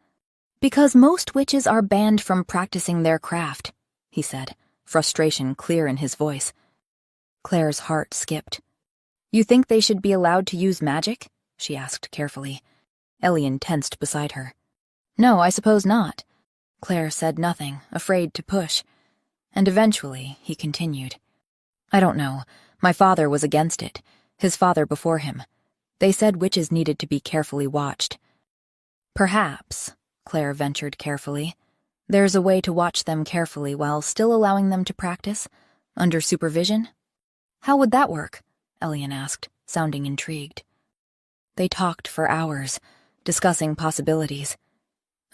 "Because most witches are banned from practicing their craft," he said, frustration clear in his voice. Claire's heart skipped. "You think they should be allowed to use magic?" she asked carefully. Elian tensed beside her. "No, I suppose not." Claire said nothing, afraid to push. And eventually, he continued. "I don't know. My father was against it. His father before him. They said witches needed to be carefully watched." "Perhaps," Claire ventured carefully, "there's a way to watch them carefully while still allowing them to practice, under supervision?" "How would that work?" Elian asked, sounding intrigued. They talked for hours, discussing possibilities.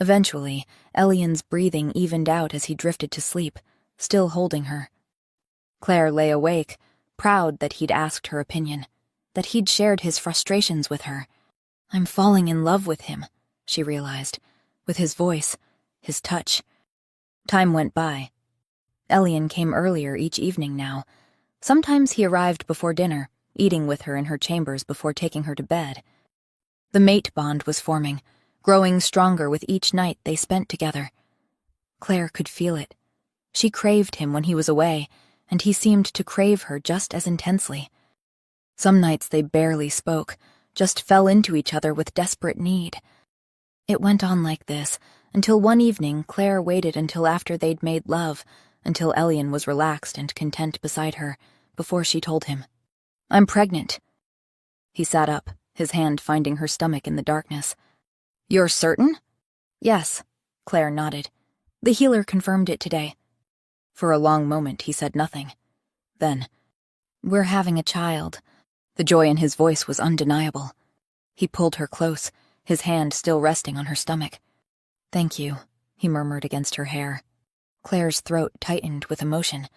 Eventually, Elian's breathing evened out as he drifted to sleep, still holding her. Claire lay awake, proud that he'd asked her opinion, that he'd shared his frustrations with her. "I'm falling in love with him," she realized, with his voice, his touch. Time went by. Elian came earlier each evening now. Sometimes he arrived before dinner, eating with her in her chambers before taking her to bed. The mate bond was forming, growing stronger with each night they spent together. Claire could feel it. She craved him when he was away, and he seemed to crave her just as intensely. Some nights they barely spoke, just fell into each other with desperate need. It went on like this, until one evening Claire waited until after they'd made love, until Elian was relaxed and content beside her, before she told him. "I'm pregnant." He sat up, his hand finding her stomach in the darkness. "You're certain?" "Yes," Claire nodded. "The healer confirmed it today." For a long moment he said nothing. Then, "We're having a child." The joy in his voice was undeniable. He pulled her close, his hand still resting on her stomach. "Thank you," he murmured against her hair. Claire's throat tightened with emotion,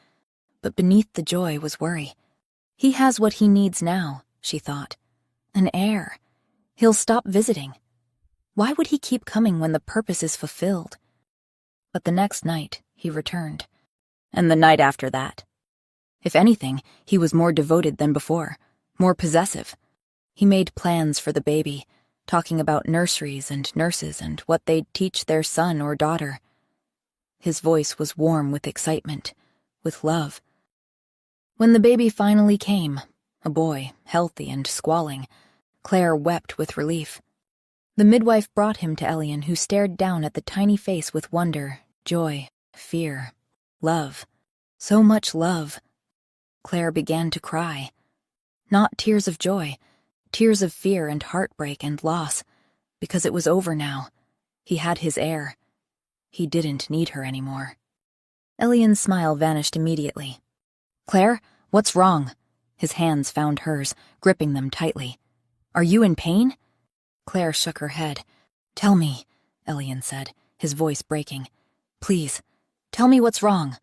but beneath the joy was worry. He has what he needs now, she thought. An heir. He'll stop visiting. Why would he keep coming when the purpose is fulfilled? But the next night, he returned. And the night after that. If anything, he was more devoted than before, more possessive. He made plans for the baby, talking about nurseries and nurses and what they'd teach their son or daughter. His voice was warm with excitement, with love. When the baby finally came, a boy, healthy and squalling, Claire wept with relief. The midwife brought him to Elian, who stared down at the tiny face with wonder, joy, fear, love. So much love. Claire began to cry. Not tears of joy, tears of fear and heartbreak and loss, because it was over now. He had his heir. He didn't need her anymore. Elian's smile vanished immediately. "Claire, what's wrong?" His hands found hers, gripping them tightly. "Are you in pain?" Claire shook her head. "Tell me," Elian said, his voice breaking. "Please, tell me what's wrong."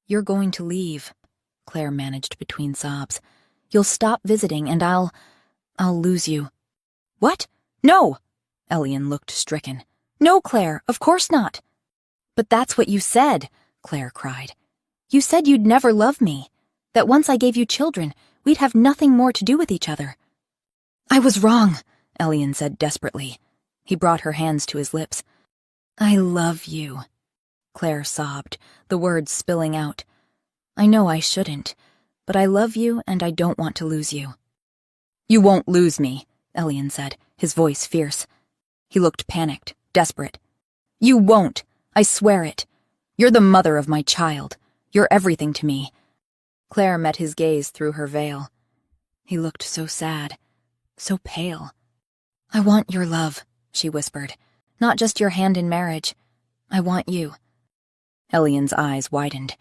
"You're going to leave," Claire managed between sobs. "You'll stop visiting and I'll lose you." "What? No!" Elian looked stricken. "No, Claire, of course not." "But that's what you said," Claire cried. "You said you'd never love me, that once I gave you children, we'd have nothing more to do with each other. I was wrong, Elian said desperately. He brought her hands to his lips. I love you. Claire sobbed, the words spilling out. I know I shouldn't, but I love you and I don't want to lose you. You won't lose me, Elian said, his voice fierce. He looked panicked, desperate. You won't, I swear it. You're the mother of my child. You're everything to me. Claire met his gaze through her veil. He looked so sad, so pale. I want your love, she whispered. Not just your hand in marriage. I want you. Elian's eyes widened.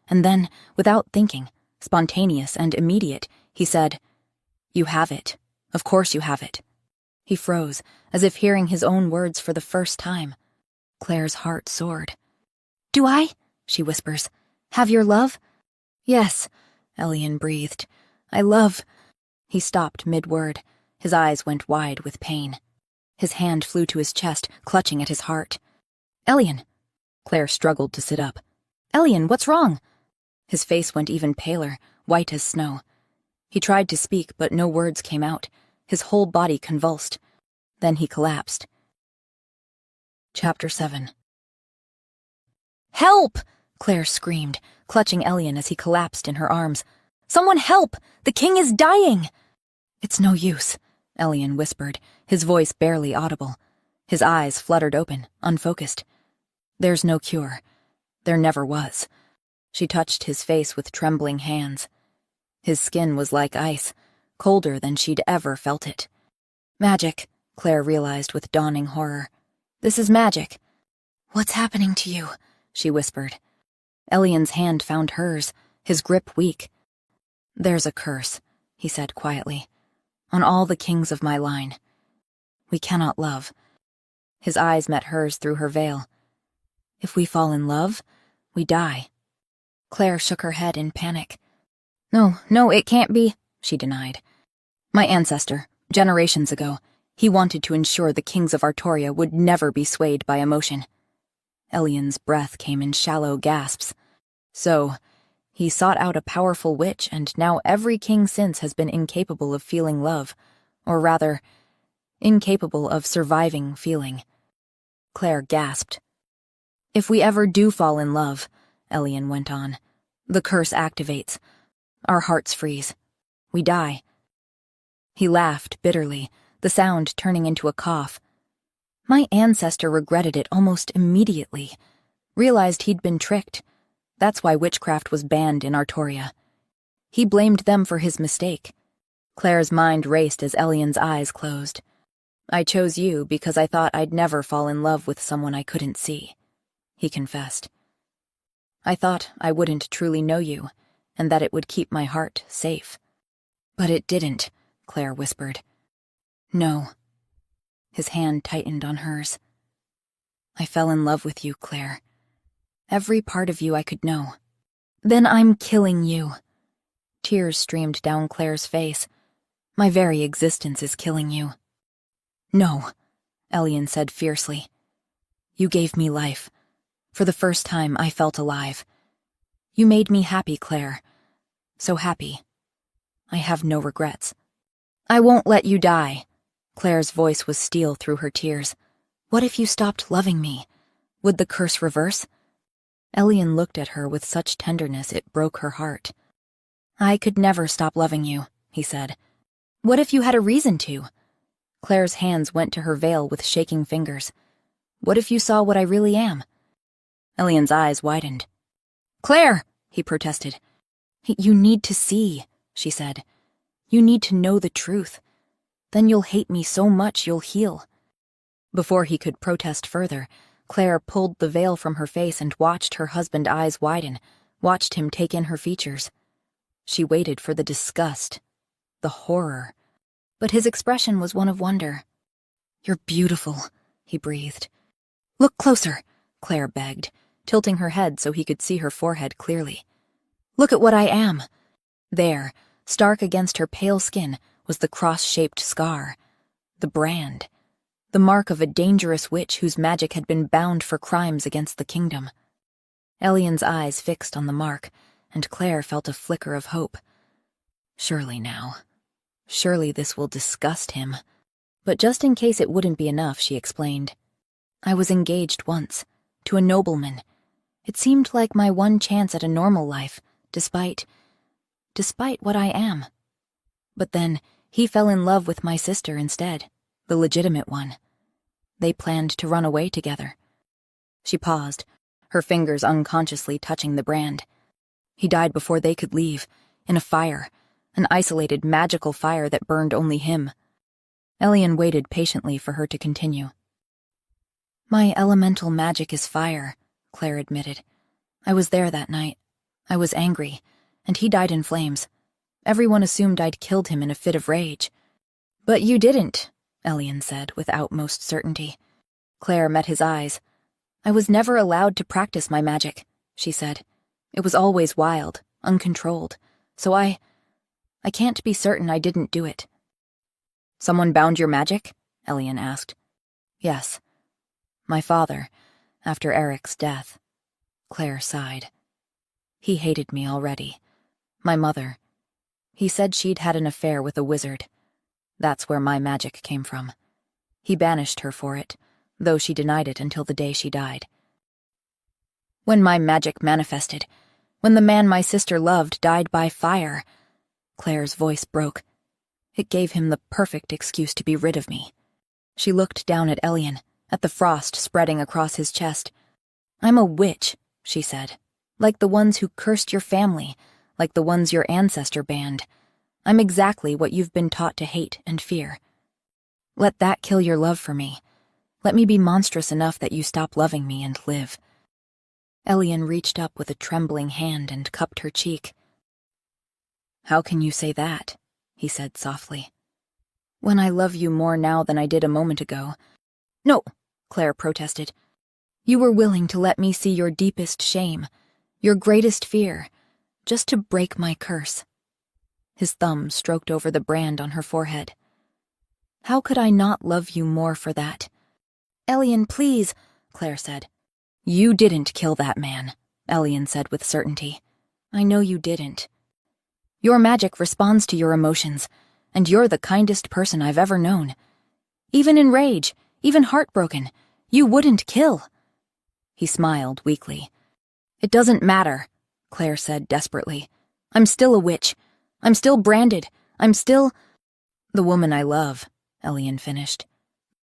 And then, without thinking, spontaneous and immediate, he said, You have it. Of course you have it. He froze, as if hearing his own words for the first time. Claire's heart soared. Do I? She whispers. Have your love? Yes, Elian breathed. I love... He stopped mid-word. His eyes went wide with pain. His hand flew to his chest, clutching at his heart. Elian! Claire struggled to sit up. Elian, what's wrong? His face went even paler, white as snow. He tried to speak, but no words came out. His whole body convulsed. Then he collapsed. Chapter 7. Help! Claire screamed, clutching Elian as he collapsed in her arms. Someone help! The king is dying! It's no use, Elian whispered, his voice barely audible. His eyes fluttered open, unfocused. There's no cure. There never was. She touched his face with trembling hands. His skin was like ice, colder than she'd ever felt it. Magic, Claire realized with dawning horror. This is magic. What's happening to you? She whispered. Elian's hand found hers, his grip weak. There's a curse, he said quietly, on all the kings of my line. We cannot love. His eyes met hers through her veil. If we fall in love, we die. Claire shook her head in panic. No, it can't be, she denied. My ancestor, generations ago, he wanted to ensure the kings of Artoria would never be swayed by emotion. Elian's breath came in shallow gasps. So, he sought out a powerful witch, and now every king since has been incapable of feeling love, or rather, incapable of surviving feeling. Claire gasped. If we ever do fall in love, Elian went on, the curse activates. Our hearts freeze. We die. He laughed bitterly, the sound turning into a cough. My ancestor regretted it almost immediately, realized he'd been tricked. That's why witchcraft was banned in Artoria. He blamed them for his mistake. Claire's mind raced as Elian's eyes closed. I chose you because I thought I'd never fall in love with someone I couldn't see, he confessed. I thought I wouldn't truly know you, and that it would keep my heart safe. But it didn't, Claire whispered. No. His hand tightened on hers. I fell in love with you, Claire. Every part of you I could know. Then I'm killing you. Tears streamed down Claire's face. My very existence is killing you. No, Elian said fiercely. You gave me life. For the first time, I felt alive. You made me happy, Claire. So happy. I have no regrets. I won't let you die. Claire's voice was steel through her tears. What if you stopped loving me? Would the curse reverse? Elian looked at her with such tenderness it broke her heart. I could never stop loving you, he said. What if you had a reason to? Claire's hands went to her veil with shaking fingers. What if you saw what I really am? Elian's eyes widened. Claire, he protested. You need to see, she said. You need to know the truth. Then you'll hate me so much you'll heal. Before he could protest further, Claire pulled the veil from her face and watched her husband's eyes widen, watched him take in her features. She waited for the disgust, the horror. But his expression was one of wonder. You're beautiful, he breathed. Look closer, Claire begged, tilting her head so he could see her forehead clearly. Look at what I am. There, stark against her pale skin, was the cross-shaped scar. The brand. The mark of a dangerous witch whose magic had been bound for crimes against the kingdom. Elian's eyes fixed on the mark, and Claire felt a flicker of hope. Surely now. Surely this will disgust him. But just in case it wouldn't be enough, she explained. I was engaged once, to a nobleman. It seemed like my one chance at a normal life, despite what I am. But then, he fell in love with my sister instead, the legitimate one. They planned to run away together. She paused, her fingers unconsciously touching the brand. He died before they could leave, in a fire, an isolated magical fire that burned only him. Elian waited patiently for her to continue. My elemental magic is fire, Claire admitted. I was there that night. I was angry, and he died in flames. Everyone assumed I'd killed him in a fit of rage. But you didn't, Elian said with utmost certainty. Claire met his eyes. I was never allowed to practice my magic, she said. It was always wild, uncontrolled, so I can't be certain I didn't do it. Someone bound your magic? Elian asked. Yes. My father, after Eric's death. Claire sighed. He hated me already. My mother. He said she'd had an affair with a wizard. That's where my magic came from. He banished her for it, though she denied it until the day she died. When my magic manifested, when the man my sister loved died by fire, Claire's voice broke. It gave him the perfect excuse to be rid of me. She looked down at Elian, at the frost spreading across his chest. I'm a witch, she said. Like the ones who cursed your family, like the ones your ancestor banned. I'm exactly what you've been taught to hate and fear. Let that kill your love for me. Let me be monstrous enough that you stop loving me and live. Elian reached up with a trembling hand and cupped her cheek. How can you say that? He said softly. When I love you more now than I did a moment ago. No, Claire protested. You were willing to let me see your deepest shame, your greatest fear, just to break my curse. His thumb stroked over the brand on her forehead. How could I not love you more for that? Elian, please, Claire said. You didn't kill that man, Elian said with certainty. I know you didn't. Your magic responds to your emotions, and you're the kindest person I've ever known. Even in rage, even heartbroken, you wouldn't kill. He smiled weakly. It doesn't matter, Claire said desperately. I'm still a witch. I'm still branded. I'm still the woman I love, Elian finished.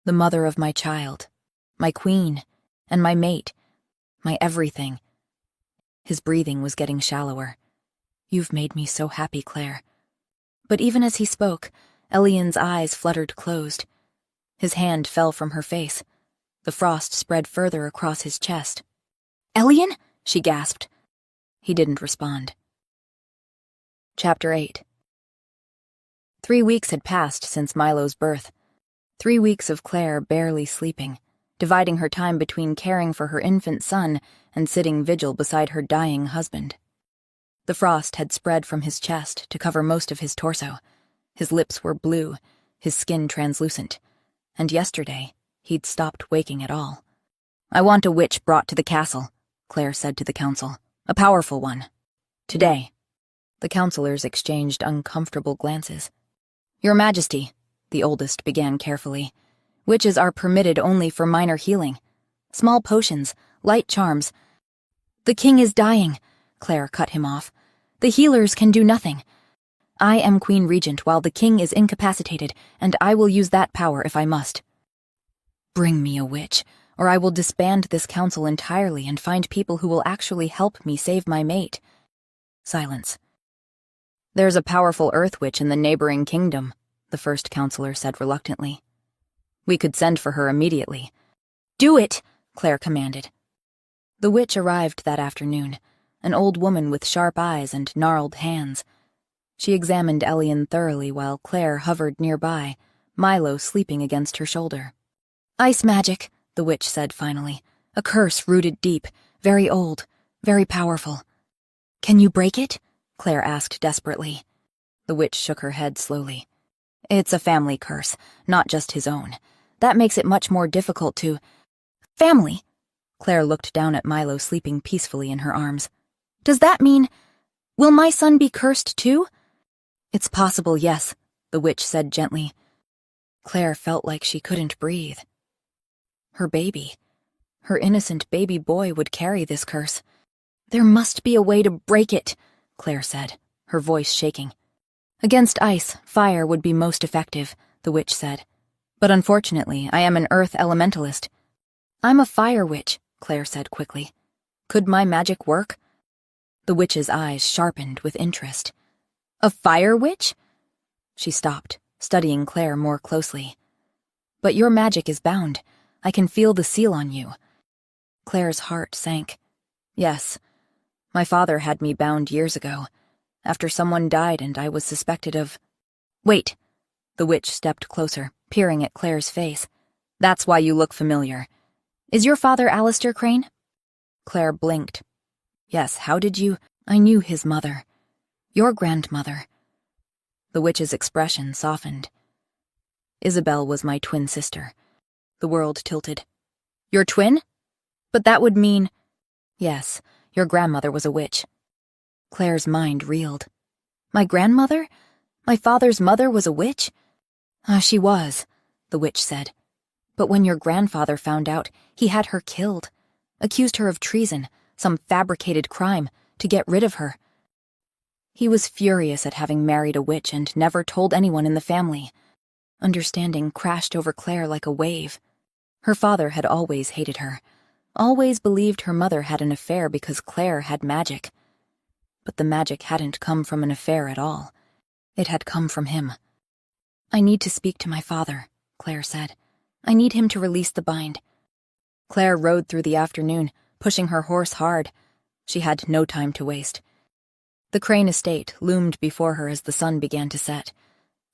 The mother of my child, my queen, and my mate, my everything. His breathing was getting shallower. You've made me so happy, Claire. But even as he spoke, Elian's eyes fluttered closed. His hand fell from her face. The frost spread further across his chest. Elian? She gasped. He didn't respond. Chapter 8. 3 weeks had passed since Milo's birth. 3 weeks of Claire barely sleeping, dividing her time between caring for her infant son and sitting vigil beside her dying husband. The frost had spread from his chest to cover most of his torso. His lips were blue, his skin translucent. And yesterday, he'd stopped waking at all. I want a witch brought to the castle, Claire said to the council. A powerful one. Today. The councilors exchanged uncomfortable glances. Your Majesty, the oldest began carefully. Witches are permitted only for minor healing. Small potions, light charms. The king is dying, Claire cut him off. The healers can do nothing. I am Queen Regent while the king is incapacitated, and I will use that power if I must. Bring me a witch, or I will disband this council entirely and find people who will actually help me save my mate. Silence. There's a powerful earth witch in the neighboring kingdom, the first counselor said reluctantly. We could send for her immediately. Do it, Claire commanded. The witch arrived that afternoon, an old woman with sharp eyes and gnarled hands. She examined Elian thoroughly while Claire hovered nearby, Milo sleeping against her shoulder. Ice magic, the witch said finally. A curse rooted deep, very old, very powerful. Can you break it? Claire asked desperately. The witch shook her head slowly. It's a family curse, not just his own. That makes it much more difficult to... Family? Claire looked down at Milo sleeping peacefully in her arms. Does that mean... Will my son be cursed too? It's possible, yes, the witch said gently. Claire felt like she couldn't breathe. Her baby, her innocent baby boy would carry this curse. There must be a way to break it, Claire said, her voice shaking. Against ice, fire would be most effective, the witch said. But unfortunately, I am an earth elementalist. I'm a fire witch, Claire said quickly. Could my magic work? The witch's eyes sharpened with interest. A fire witch? She stopped, studying Claire more closely. But your magic is bound. I can feel the seal on you. Claire's heart sank. Yes, my father had me bound years ago, after someone died and I was suspected of— Wait! The witch stepped closer, peering at Claire's face. That's why you look familiar. Is your father Alistair Crane? Claire blinked. Yes, how did you— I knew his mother. Your grandmother. The witch's expression softened. Isabel was my twin sister. The world tilted. Your twin? But that would mean— Yes, your grandmother was a witch. Claire's mind reeled. My grandmother? My father's mother was a witch? She was, the witch said. But when your grandfather found out, he had her killed. Accused her of treason, some fabricated crime, to get rid of her. He was furious at having married a witch and never told anyone in the family. Understanding crashed over Claire like a wave. Her father had always hated her, always believed her mother had an affair because Claire had magic. But the magic hadn't come from an affair at all. It had come from him. I need to speak to my father, Claire said. I need him to release the bind. Claire rode through the afternoon, pushing her horse hard. She had no time to waste. The Crane estate loomed before her as the sun began to set.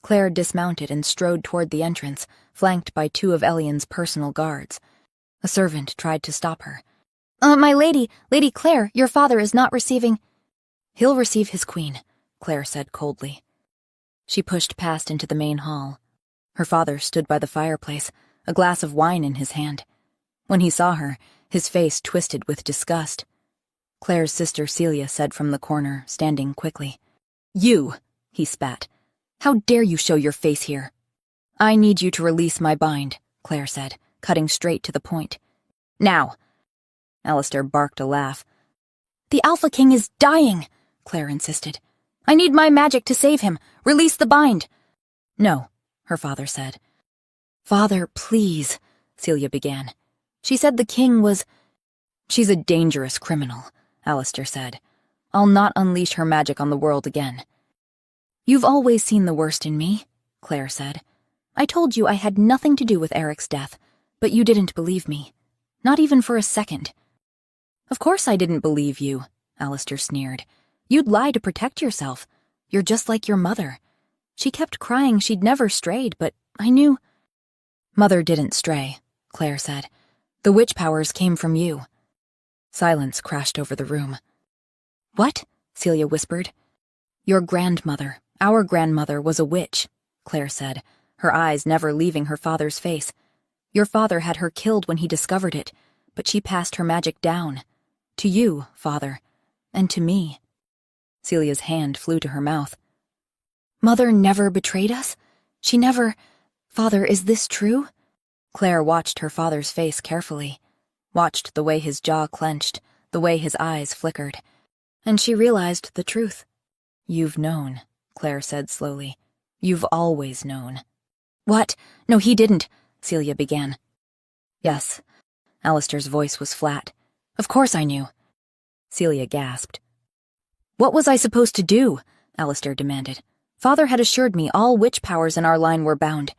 Claire dismounted and strode toward the entrance, flanked by two of Ellion's personal guards. A servant tried to stop her. My lady, Lady Claire, your father is not receiving— He'll receive his queen, Claire said coldly. She pushed past into the main hall. Her father stood by the fireplace, a glass of wine in his hand. When he saw her, his face twisted with disgust. Claire's sister Celia said from the corner, standing quickly. You, he spat. How dare you show your face here? I need you to release my bind, Claire said, cutting straight to the point. Now. Alistair barked a laugh. The Alpha King is dying, Claire insisted. I need my magic to save him. Release the bind. No, her father said. Father, please, Celia began. She said the king was— She's a dangerous criminal, Alistair said. I'll not unleash her magic on the world again. You've always seen the worst in me, Claire said. I told you I had nothing to do with Eric's death, but you didn't believe me. Not even for a second. Of course I didn't believe you, Alistair sneered. You'd lie to protect yourself. You're just like your mother. She kept crying she'd never strayed, but I knew— Mother didn't stray, Claire said. The witch powers came from you. Silence crashed over the room. What? Celia whispered. Your grandmother, our grandmother, was a witch, Claire said, her eyes never leaving her father's face. Your father had her killed when he discovered it, but she passed her magic down. To you, father, and to me. Celia's hand flew to her mouth. Mother never betrayed us? She never— Father, is this true? Claire watched her father's face carefully, watched the way his jaw clenched, the way his eyes flickered, and she realized the truth. You've known, Claire said slowly. You've always known. What? No, he didn't, Celia began. Yes. Alistair's voice was flat. Of course I knew. Celia gasped. What was I supposed to do? Alistair demanded. Father had assured me all witch powers in our line were bound.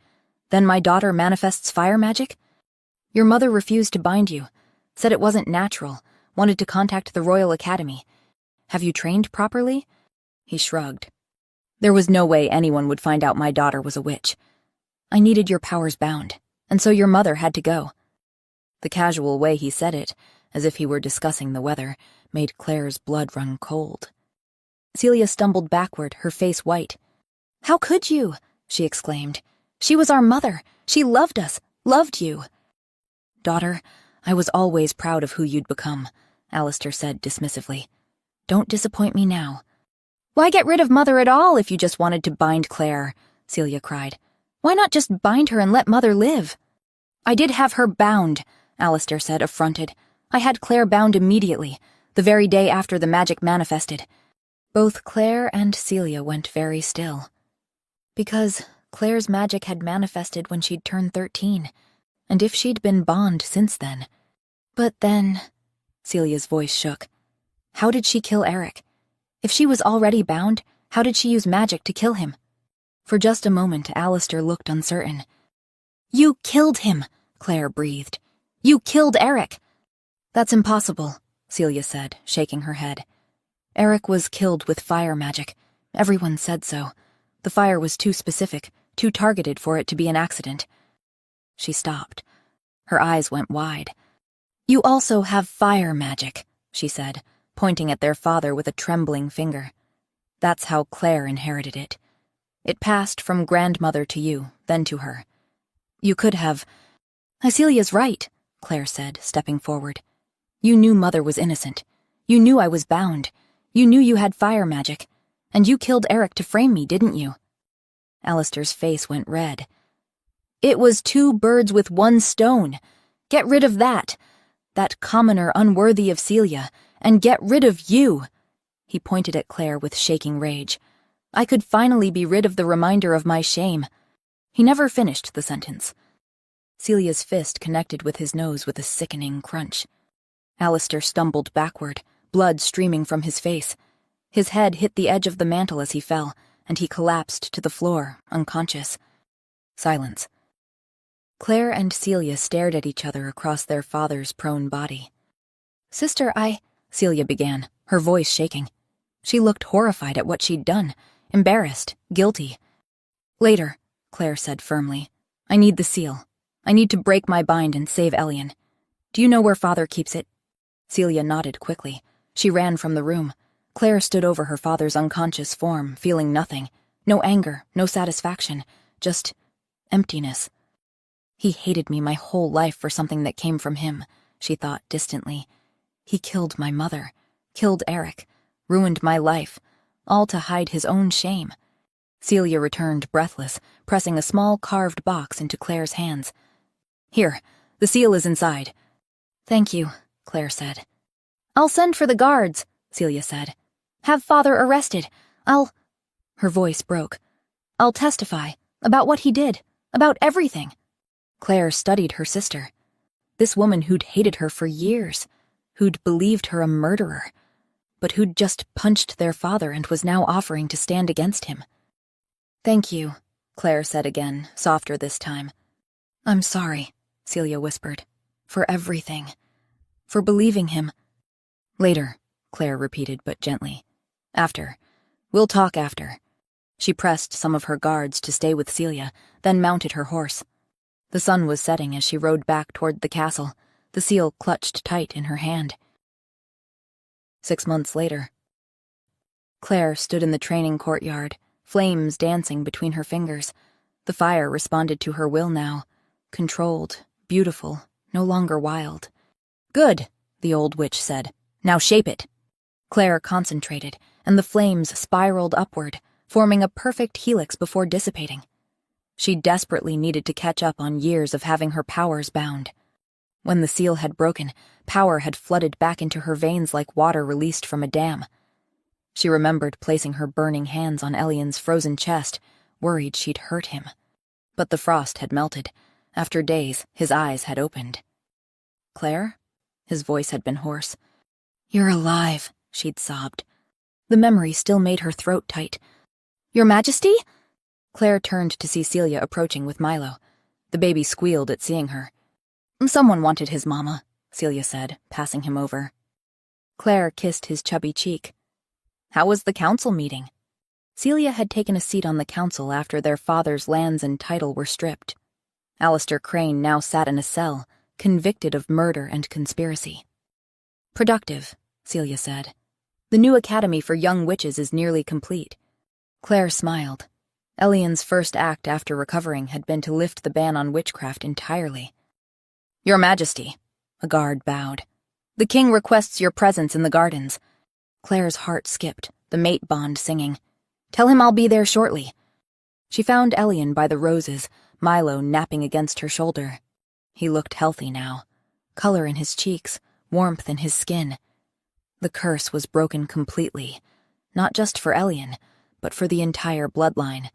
Then my daughter manifests fire magic? Your mother refused to bind you, said it wasn't natural, wanted to contact the Royal Academy. Have you trained properly? He shrugged. There was no way anyone would find out my daughter was a witch. I needed your powers bound, and so your mother had to go. The casual way he said it, as if he were discussing the weather, made Claire's blood run cold. Celia stumbled backward, her face white. How could you? She exclaimed. She was our mother. She loved us, loved you. Daughter, I was always proud of who you'd become, Alistair said dismissively. Don't disappoint me now. Why get rid of Mother at all if you just wanted to bind Claire? Celia cried. Why not just bind her and let Mother live? I did have her bound, Alistair said, affronted. I had Claire bound immediately, the very day after the magic manifested. Both Claire and Celia went very still. Because Claire's magic had manifested when she'd turned 13, and if she'd been bound since then. But then, Celia's voice shook. How did she kill Eric? If she was already bound, how did she use magic to kill him? For just a moment, Alistair looked uncertain. You killed him, Claire breathed. You killed Eric. That's impossible, Celia said, shaking her head. Eric was killed with fire magic. Everyone said so. The fire was too specific, too targeted for it to be an accident. She stopped. Her eyes went wide. You also have fire magic, she said, pointing at their father with a trembling finger. That's how Claire inherited it. It passed from grandmother to you, then to her. You could have... Celia's right, Claire said, stepping forward. You knew Mother was innocent. You knew I was bound. You knew you had fire magic. And you killed Eric to frame me, didn't you? Alistair's face went red. It was 2 birds with 1 stone. Get rid of that commoner unworthy of Celia, and get rid of you. He pointed at Claire with shaking rage. I could finally be rid of the reminder of my shame. He never finished the sentence. Celia's fist connected with his nose with a sickening crunch. Alistair stumbled backward, blood streaming from his face. His head hit the edge of the mantel as he fell, and he collapsed to the floor, unconscious. Silence. Claire and Celia stared at each other across their father's prone body. Sister, Celia began, her voice shaking. She looked horrified at what she'd done, embarrassed, guilty. Later, Claire said firmly. I need the seal. I need to break my bind and save Elian. Do you know where Father keeps it? Celia nodded quickly. She ran from the room. Claire stood over her father's unconscious form, feeling nothing. No anger, no satisfaction, just emptiness. He hated me my whole life for something that came from him, she thought distantly. He killed my mother, killed Eric, ruined my life, all to hide his own shame. Celia returned breathless, pressing a small carved box into Claire's hands. Here, the seal is inside. Thank you, Claire said. I'll send for the guards, Celia said. Have Father arrested. Her voice broke. I'll testify about what he did, about everything. Claire studied her sister. This woman who'd hated her for years, who'd believed her a murderer, but who'd just punched their father and was now offering to stand against him. Thank you, Claire said again, softer this time. I'm sorry, Celia whispered, for everything, for believing him. Later, Claire repeated, but gently. After. We'll talk after. She pressed some of her guards to stay with Celia, then mounted her horse. The sun was setting as she rode back toward the castle, the seal clutched tight in her hand. 6 months later. Claire stood in the training courtyard, flames dancing between her fingers. The fire responded to her will now, controlled, beautiful, no longer wild. Good, the old witch said. Now shape it. Claire concentrated, and the flames spiraled upward, forming a perfect helix before dissipating. She desperately needed to catch up on years of having her powers bound. When the seal had broken, power had flooded back into her veins like water released from a dam. She remembered placing her burning hands on Elian's frozen chest, worried she'd hurt him. But the frost had melted. After days, his eyes had opened. Claire? His voice had been hoarse. You're alive, she'd sobbed. The memory still made her throat tight. Your Majesty? Claire turned to see Celia approaching with Milo. The baby squealed at seeing her. Someone wanted his mama, Celia said, passing him over. Claire kissed his chubby cheek. How was the council meeting? Celia had taken a seat on the council after their father's lands and title were stripped. Alistair Crane now sat in a cell, convicted of murder and conspiracy. Productive, Celia said. The new academy for young witches is nearly complete. Claire smiled. Elian's first act after recovering had been to lift the ban on witchcraft entirely. Your Majesty, a guard bowed. The king requests your presence in the gardens. Claire's heart skipped, the mate bond singing. "Tell him I'll be there shortly." She found Elian by the roses, Milo napping against her shoulder. He looked healthy now. Color in his cheeks, warmth in his skin. The curse was broken completely, not just for Elian, but for the entire bloodline.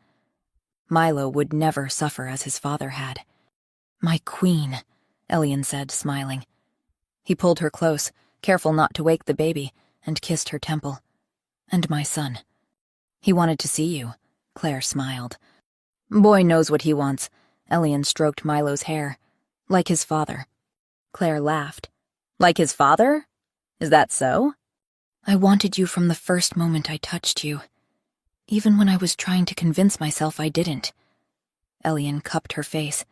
Milo would never suffer as his father had. "My queen," Elian said, smiling. He pulled her close, careful not to wake the baby, and kissed her temple. "And my son." "He wanted to see you," Claire smiled. "Boy knows what he wants." Elian stroked Milo's hair. "Like his father." Claire laughed. "Like his father? Is that so?" "I wanted you from the first moment I touched you. Even when I was trying to convince myself I didn't." Elian cupped her face.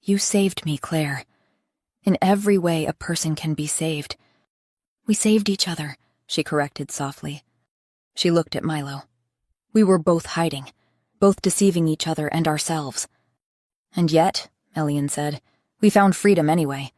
"You saved me, Claire. In every way a person can be saved." "We saved each other," she corrected softly. She looked at Milo. "We were both hiding, both deceiving each other and ourselves." "And yet," Elian said, "we found freedom anyway.